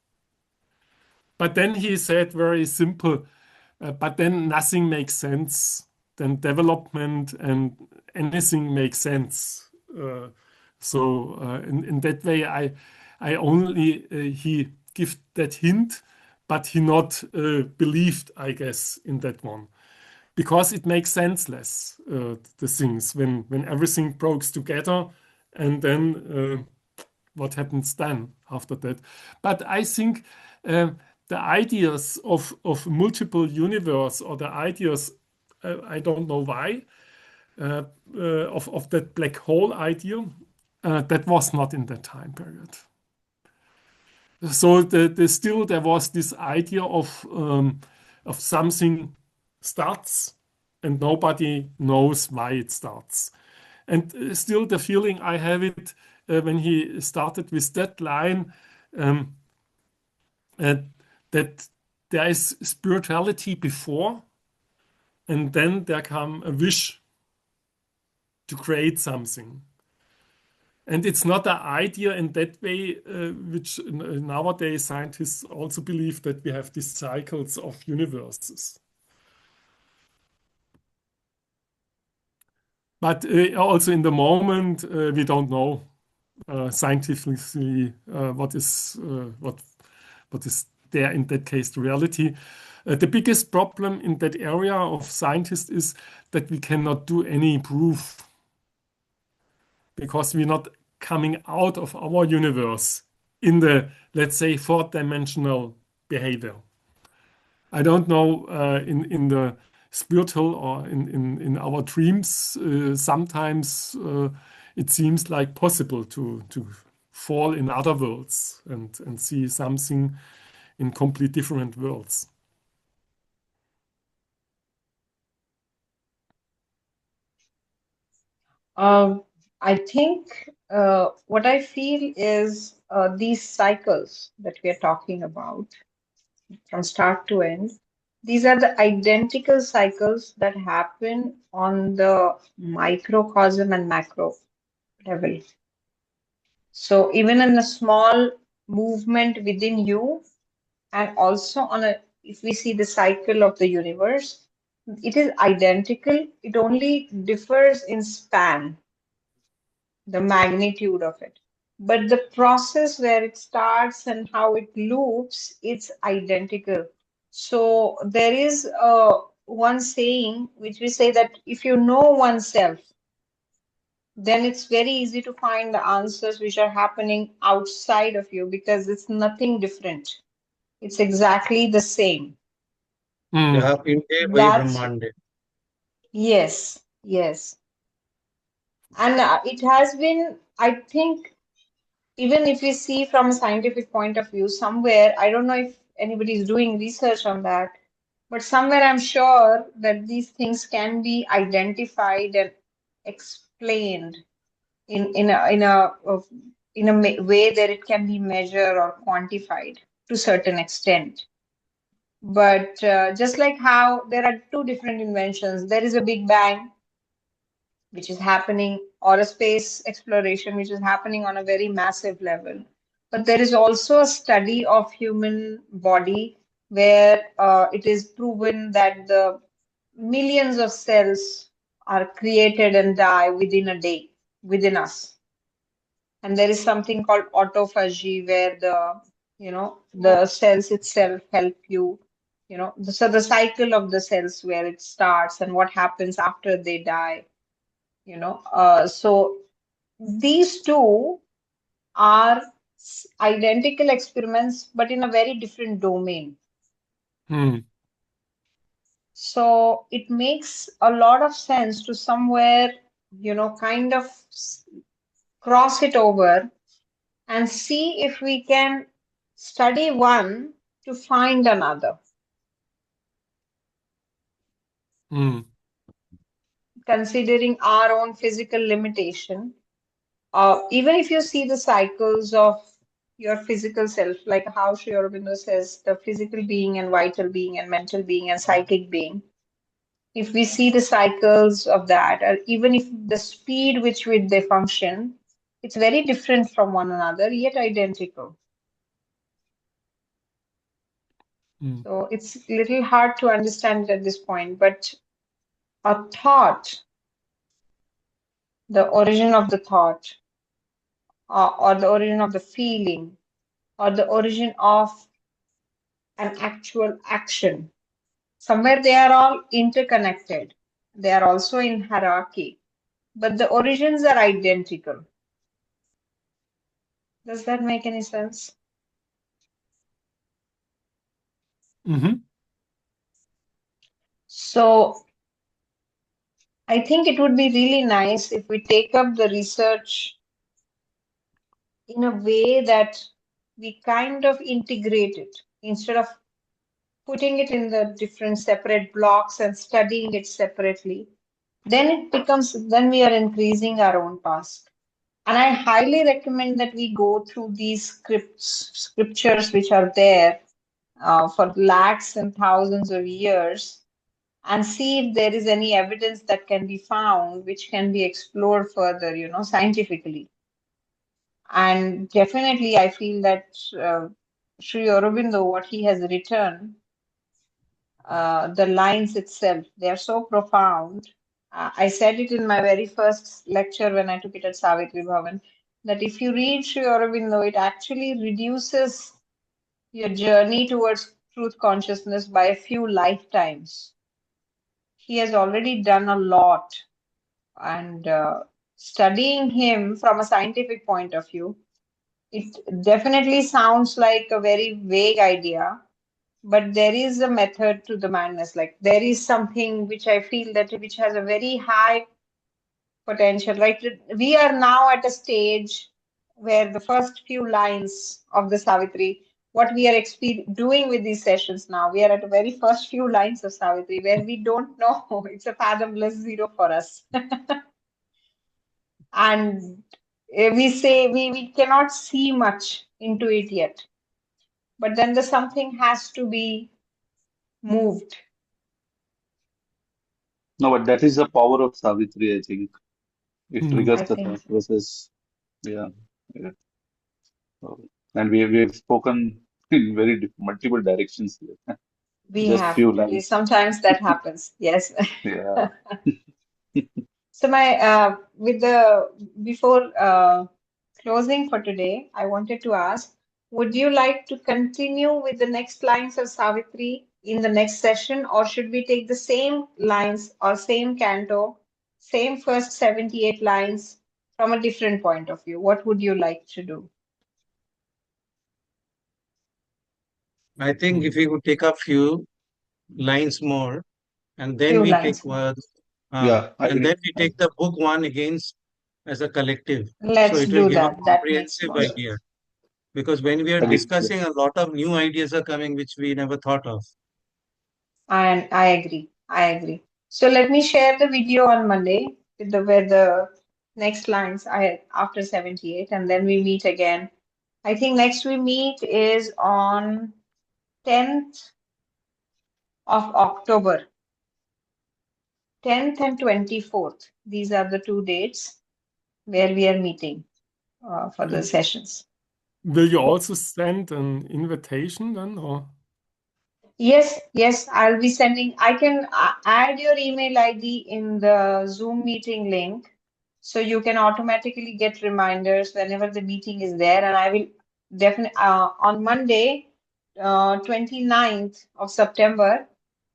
But then he said very simple, but then nothing makes sense. Then development and anything makes sense. So in that way, I only he give that hint but he not believed, I guess, in that one. Because it makes senseless, the things, when everything breaks together, and then what happens then after that. But I think the ideas of multiple universe, or the ideas, I don't know why, of that black hole idea, that was not in that time period. So still there was this idea of something starts and nobody knows why it starts. And still the feeling I have it when he started with that line, that there is spirituality before, and then there come a wish to create something. And it's not an idea in that way, which nowadays scientists also believe, that we have these cycles of universes. But also in the moment, we don't know scientifically what is there in that case the reality. The biggest problem in that area of scientists is that we cannot do any proof, because we're not coming out of our universe in the, let's say, fourth-dimensional behavior. I don't know, in the spiritual or in our dreams, sometimes it seems like possible to fall in other worlds and see something in complete different worlds. I think what I feel is these cycles that we are talking about from start to end, these are the identical cycles that happen on the microcosm and macro level. So even in a small movement within you, and also on a, if we see the cycle of the universe, it is identical. It only differs in span, the magnitude of it. But the process where it starts and how it loops, it's identical. So there is one saying which we say that if you know oneself, then it's very easy to find the answers which are happening outside of you, because it's nothing different. It's exactly the same. जहाँ पिंडे वही That's, ब्रह्मांड yes, yes. And it has been, I think, even if we see from a scientific point of view, somewhere, I don't know if anybody is doing research on that, but somewhere I'm sure that these things can be identified and explained in a way that it can be measured or quantified to a certain extent. But just like how there are two different inventions, there is a Big Bang, which is happening, or a space exploration, which is happening on a very massive level. But there is also a study of human body where it is proven that the millions of cells are created and die within a day, within us. And there is something called autophagy, where the cells itself help you, so the cycle of the cells, where it starts and what happens after they die, so these two are identical experiments, but in a very different domain. So it makes a lot of sense to somewhere, kind of cross it over and see if we can study one to find another, considering our own physical limitation. Even if you see the cycles of your physical self, like how Sri Aurobindo says, the physical being and vital being and mental being and psychic being, if we see the cycles of that, or even if the speed which with they function, it's very different from one another, yet identical. So it's a little hard to understand it at this point, but a thought, the origin of the thought, or the origin of the feeling, or the origin of an actual action. Somewhere they are all interconnected. They are also in hierarchy, but the origins are identical. Does that make any sense? Mhm. So I think it would be really nice if we take up the research in a way that we kind of integrate it instead of putting it in the different separate blocks and studying it separately. Then we are increasing our own task. And I highly recommend that we go through these scriptures which are there for lakhs and thousands of years and see if there is any evidence that can be found which can be explored further, scientifically. And definitely, I feel that Sri Aurobindo, what he has written, the lines itself, they are so profound. I said it in my very first lecture when I took it at Savitri Bhavan, that if you read Sri Aurobindo, it actually reduces your journey towards truth consciousness by a few lifetimes. He has already done a lot, and studying him from a scientific point of view, it definitely sounds like a very vague idea, but there is a method to the madness. Like there is something which I feel that which has a very high potential, right? We are now at a stage where the first few lines of the Savitri, what we are doing with these sessions now, we are at the very first few lines of Savitri where we don't know. It's a fathomless zero for us. And we say we cannot see much into it yet. But then the something has to be moved. No, but that is the power of Savitri, I think. It Mm. triggers I the think thought so. process. Yeah. Yeah. So, and we've spoken in very multiple directions here. We Just have. few lines. Sometimes that happens. Yes. Yeah. So with the before closing for today, I wanted to ask, would you like to continue with the next lines of Savitri in the next session, or should we take the same lines or same canto, same first 78 lines from a different point of view? What would you like to do? I think if we could take a few lines more, and then Few we take lines more. Yeah. I and agree. then we take the book one against as a collective. So Let's it will do give a that. That makes comprehensive more Yeah. sense. idea. Because when we are Agree. Yeah. discussing, a lot of new ideas are coming which we never thought of. And I agree. I agree. So let me share the video on Monday with the where the next lines I after 78, and then we meet again. I think next we meet is on 10th of October, 10th and 24th. These are the two dates where we are meeting for the And sessions. will you also send an invitation then, or? Yes, I'll be sending. I can add your email ID in the Zoom meeting link, so you can automatically get reminders whenever the meeting is there. And I will definitely on Monday, 29th of September,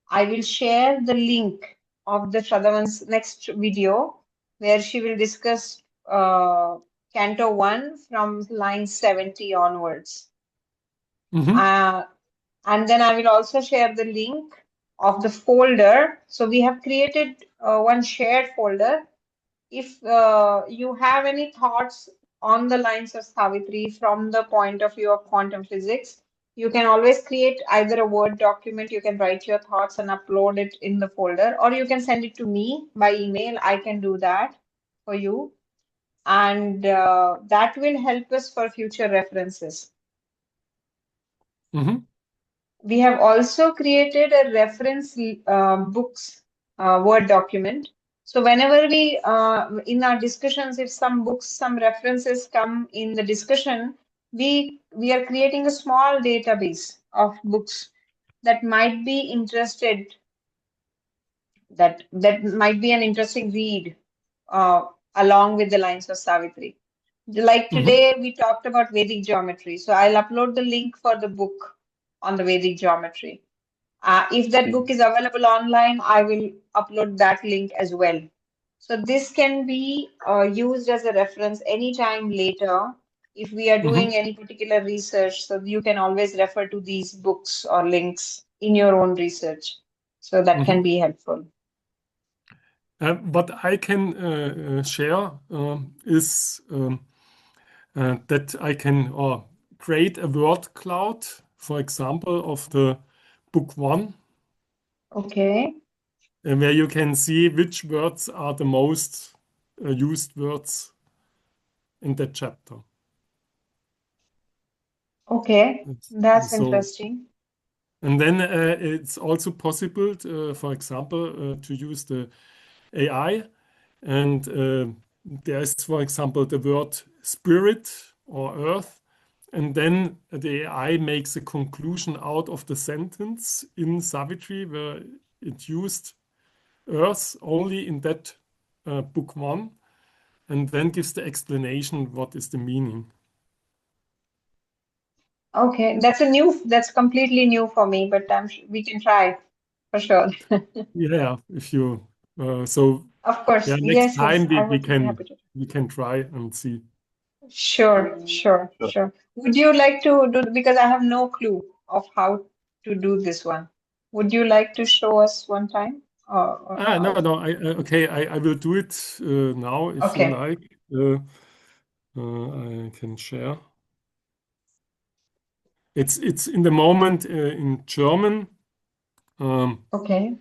I will share the link of the Shraddhavan's next video where she will discuss Canto 1 from line 70 onwards. Mhm. And then I will also share the link of the folder. So we have created one shared folder. If you have any thoughts on the lines of Savitri from the point of view of quantum physics, you can always create either a Word document, you can write your thoughts and upload it in the folder, or you can send it to me by email. I can do that for you. And that will help us for future references. Mhm. We have also created a reference books Word document. So whenever we, in our discussions, if some books, some references come in the discussion, we are creating a small database of books that might be interested, that might be an interesting read uh, along with the lines of Savitri. Like Mhm. today, we talked about Vedic geometry. So I'll upload the link for the book on the Vedic geometry. If that book Mhm. is available online, I will upload that link as well. So this can be used as a reference anytime later if we are Mhm. doing any particular research. So you can always refer to these books or links in your own research. So that can Mhm. be helpful. What I can share is that I can create a word cloud, for example, of the book one, Okay. where you can see which words are the most used words in that chapter. Okay. That's So, interesting. and then it's also possible, for example, to use the AI. And there's, for example, the word spirit or earth. And then the AI makes a conclusion out of the sentence in Savitri, where it used earth only in that book one, and then gives the explanation what is the meaning. Okay. That's completely new for me, but we can try for sure. Yeah, if you so Of course. yeah, next Yes, yes. time I would be happy to. we can try and see. Sure, sure, Sure. sure. Would you like to do, because I have no clue of how to do this one. Would you like to show us one time or No, how? no, okay, I will do it now if you Okay, like. I can share. It's in the moment in German, um, okay,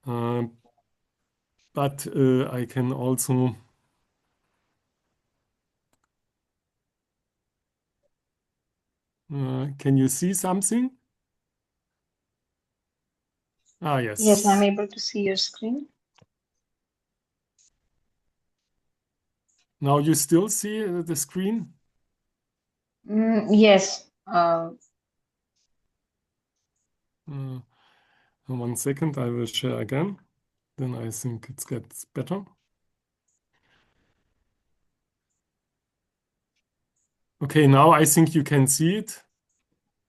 uh, but I can also. Can you see something? Ah, yes, I'm yes. able to see your screen. Now you still see the screen? Yes, 1 second, I will share again. Then I think it gets better. Okay, now I think you can see it.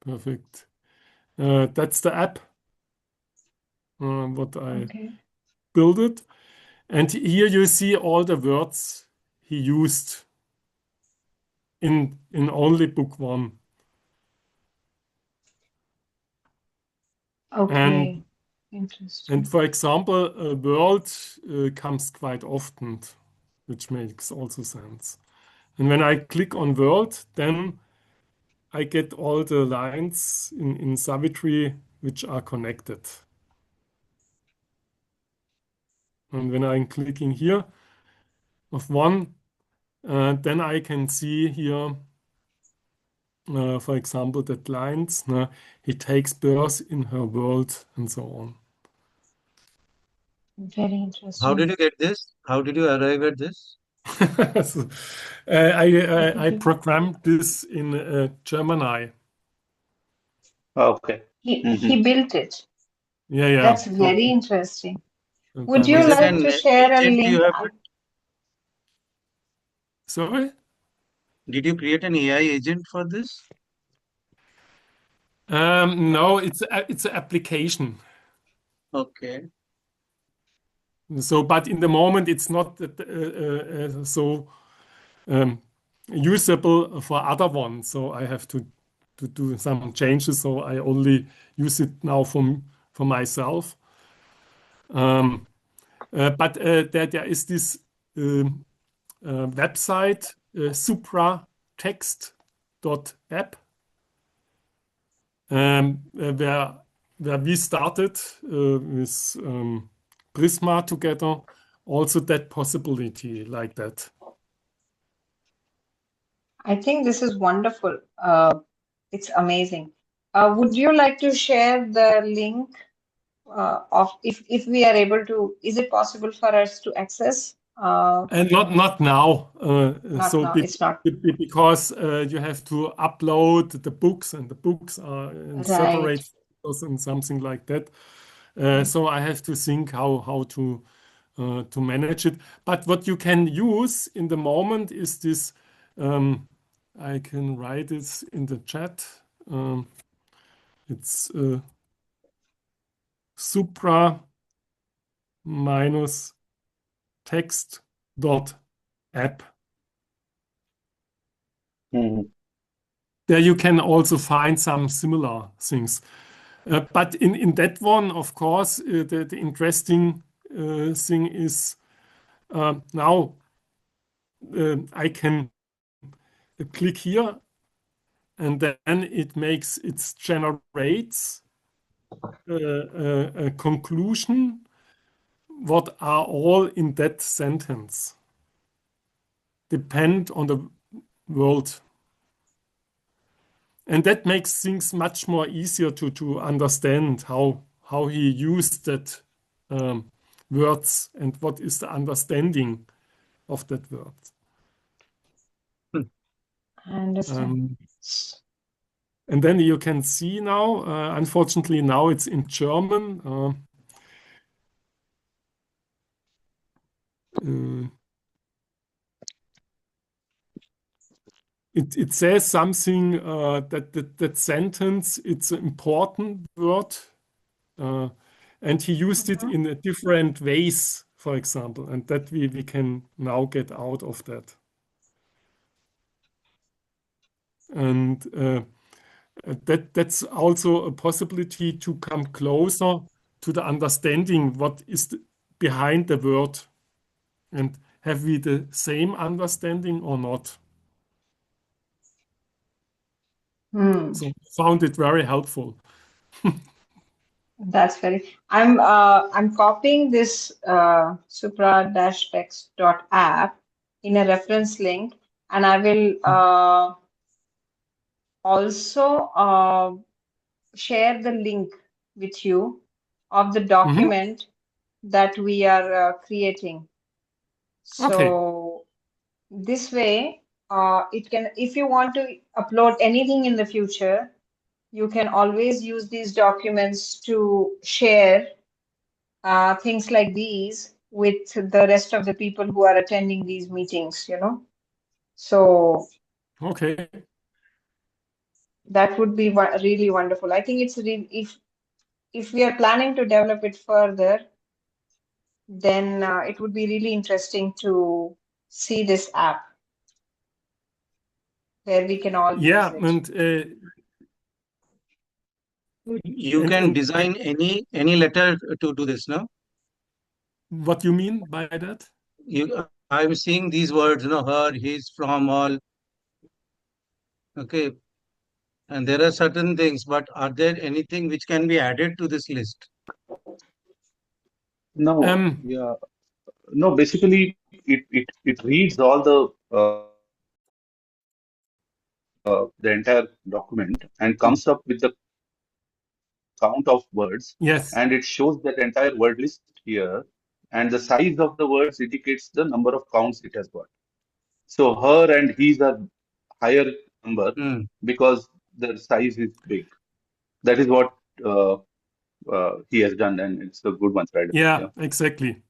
Perfect. That's the app, what I okay, built it. And here you see all the words he used in only book one. okay, And interesting. for example, a world comes quite often, which makes also sense. And when I click on world, then I get all the lines in Savitri which are connected. And when I'm clicking here of one, then I can see here, for example, that lines, he takes birth in her world and so on. Very How did interesting. you get this? How did you arrive at this? So, I programmed this in Gemini. Okay. Hmm. He built it. Yeah, yeah. That's very interesting. Would Then I you Is it like think. an to share a agent you link? have built? Sorry? Did you create an AI agent for this? No, it's an application. Okay. So, but in the moment, it's not so um, usable for other ones. So I have to do some changes. So I only use it now for myself. But there is this website, supratext.app, where we started with Prisma together. Also, that possibility like that. I think this is wonderful. It's amazing. Would you like to share the link of if we are able to, is it possible for us to access? And not now. Not now, it's not. Because you have to upload the books, and the books are in Right. separate files and something like that. Right. So I have to think how to manage it. But what you can use in the moment is this. I can write it in the chat. It's supra minus text dot app. Mhm. There you can also find some similar things. But in that one, of course, the interesting thing is now I can click here, and then it generates a conclusion. What are all in that sentence? Depend on the world. And that makes things much more easier to understand how he used that words and what is the understanding of that word. Hmm. I understand. And then you can see now, unfortunately, now it's in German. It says something that sentence, it's an important word. And he used it in different ways, for example, and that we can now get out of that. And that's also a possibility to come closer to the understanding what is behind the word. And have we the same understanding or not? Hmm. So I found it very helpful. That's very. I'm copying this supra-text.app in a reference link, and I will also share the link with you of the Mhm. document that we are creating. Okay. So this way, it can, if you want to upload anything in the future, you can always use these documents to share things like these with the rest of the people who are attending these meetings, you know. So Okay. that would be really wonderful. I think it's if we are planning to develop it further, then it would be really interesting to see this app where we can all use Yeah, it. You and can design any letter to do this, no? what you mean by that? I'm seeing these words, her, his, from, all. Okay, and there are certain things, but are there anything which can be added to this list? No, Um, yeah, no. Basically, it reads all the entire document and comes up with the count of words, yes. and it shows that entire word list here, and the size of the words indicates the number of counts it has got. So her and his are higher number Hmm. because their size is big. That is what he has done, and it's a good one, right? Yeah, Yeah. exactly.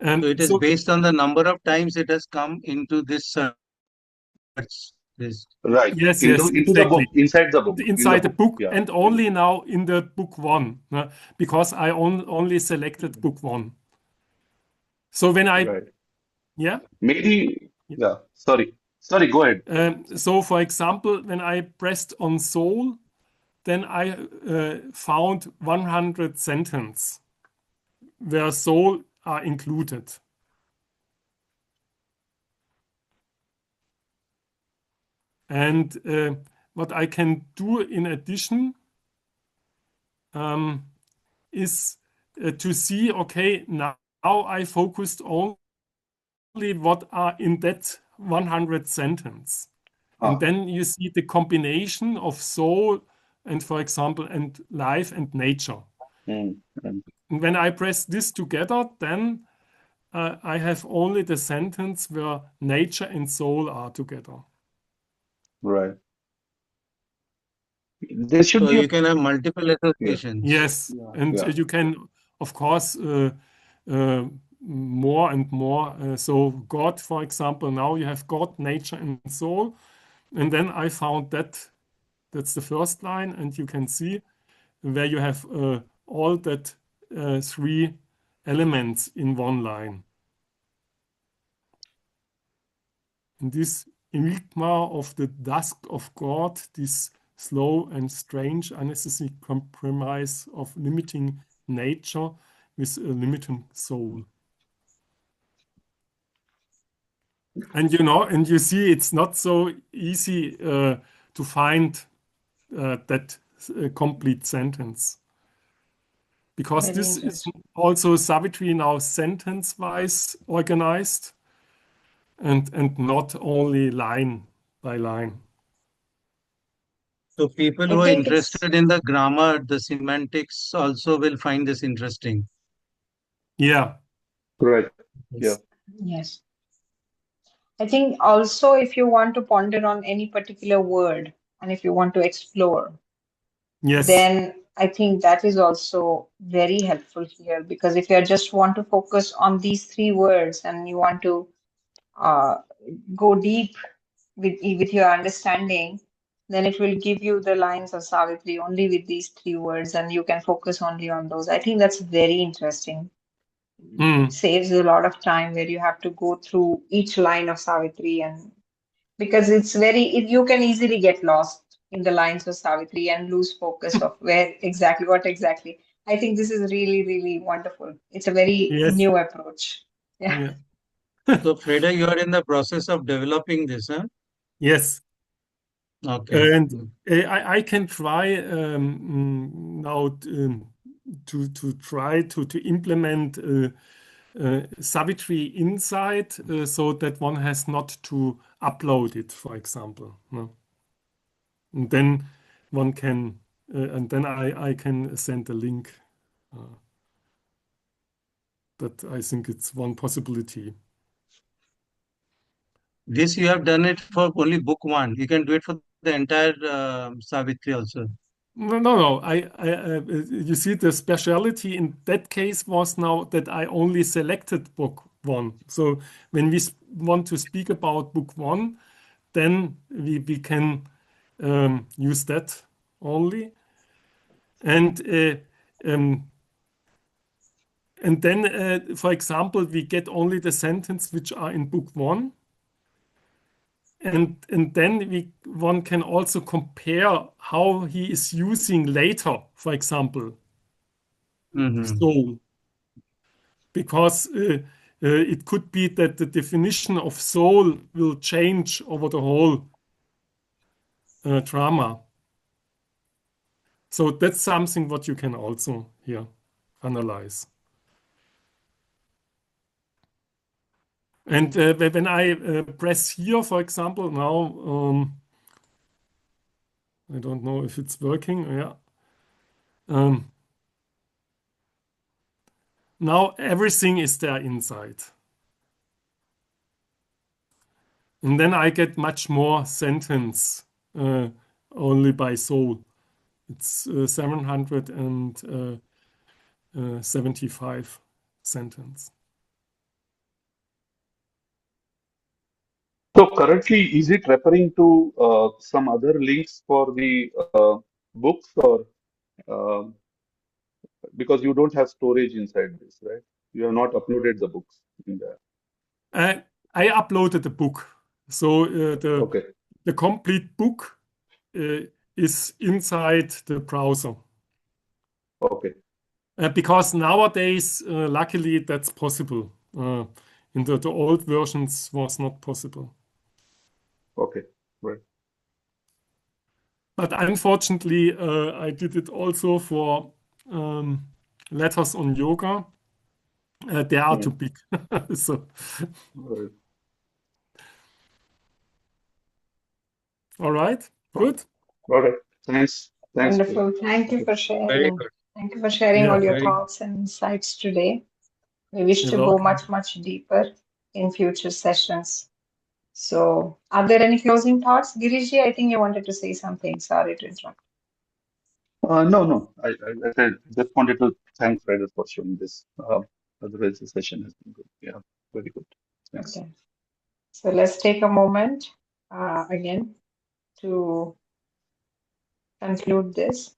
So it is So based on the number of times it has come into this search list. Right. yes, Into yes, into the exactly. book, inside the book, in the Inside the book. book, Yeah. and only now in the book one, because I only selected book one. So when Right. yeah, Maybe. Yeah. Sorry. Sorry. Go ahead. so for example, when I pressed on soul, then I found 100 sentences where soul are included. And what I can do in addition is to see, okay, now I focused only what are in that 100 sentence. And Ah. then you see the combination of soul and, for example, and life and nature. Mm, mm, And when I press this together, then I have only the sentence where nature and soul are together. right. There should So be a. you can have multiple Yeah. associations. Yes, Yeah. and Yeah. you can, of course, more and more. So God, for example, now you have God, nature, and soul, and then I found that That's the first line, and you can see where you have all that three elements in one line. And this enigma of the dusk of God, this slow and strange unnecessary compromise of limiting nature with a limiting soul. And and you see, it's not so easy to find that complete sentence. Because Very this is interesting. also Savitri now sentence-wise organized and not only line by line. So people I who are think it's interested in the grammar, the semantics also will find this interesting. Yeah. Correct. Yeah. Yes. yes. I think also if you want to ponder on any particular word and if you want to explore, Yes. then I think that is also very helpful here because if you just want to focus on these three words and you want to uh, go deep with your understanding, then it will give you the lines of Savitri only with these three words and you can focus only on those. I think that's very interesting. Mm. Saves a lot of time where you have to go through each line of Savitri and because it's you can easily get lost in the lines of Savitri and lose focus of what exactly. I think this is really, really wonderful. It's a very Yes. new approach. Yeah. Yeah. So Freda, you are in the process of developing this, huh? Yes. Okay. And I can try now to try to implement Savitri inside so that one has not to upload it, for example. No? And then one can, and then I can send a link. That I think it's one possibility. This you have done it for only book one. You can do it for the entire Savitri also. No. You see, the speciality in that case was now that I only selected book one. So when we want to speak about book one, then we can use that only. And then, for example, we get only the sentence which are in book one. And then one can also compare how he is using later, for example, Mm-hmm. soul. Because it could be that the definition of soul will change over the whole drama. So that's something what you can also here analyze. And when I press here, for example, now, I don't know if it's working. Yeah. Now everything is there inside. And then I get much more sentence only by soul. It's 775 sentence. So currently, is it referring to some other links for the books, or um because you don't have storage inside this, right? You have not uploaded the books in there. I uploaded the book. So Okay. the complete book is inside the browser. Okay. Because nowadays, luckily, that's possible. In the old versions was not possible. Okay. Right. But unfortunately, I did it also for letters on yoga. They are too big. So, Right. all right, good. All right. Thanks. Thanks, Peter. Wonderful. Thank you Okay. for Very sharing. good. Thank you for sharing Yeah, all your Very good. thoughts and insights today. We wish you're to go welcome. much, much deeper in future sessions. So, are there any closing thoughts? Giriji, I think you wanted to say something. Sorry to interrupt. No. I just wanted to thank Freda for showing this. Otherwise, the session has been good. Yeah, very good. Thanks. Okay. So, let's take a moment again to conclude this.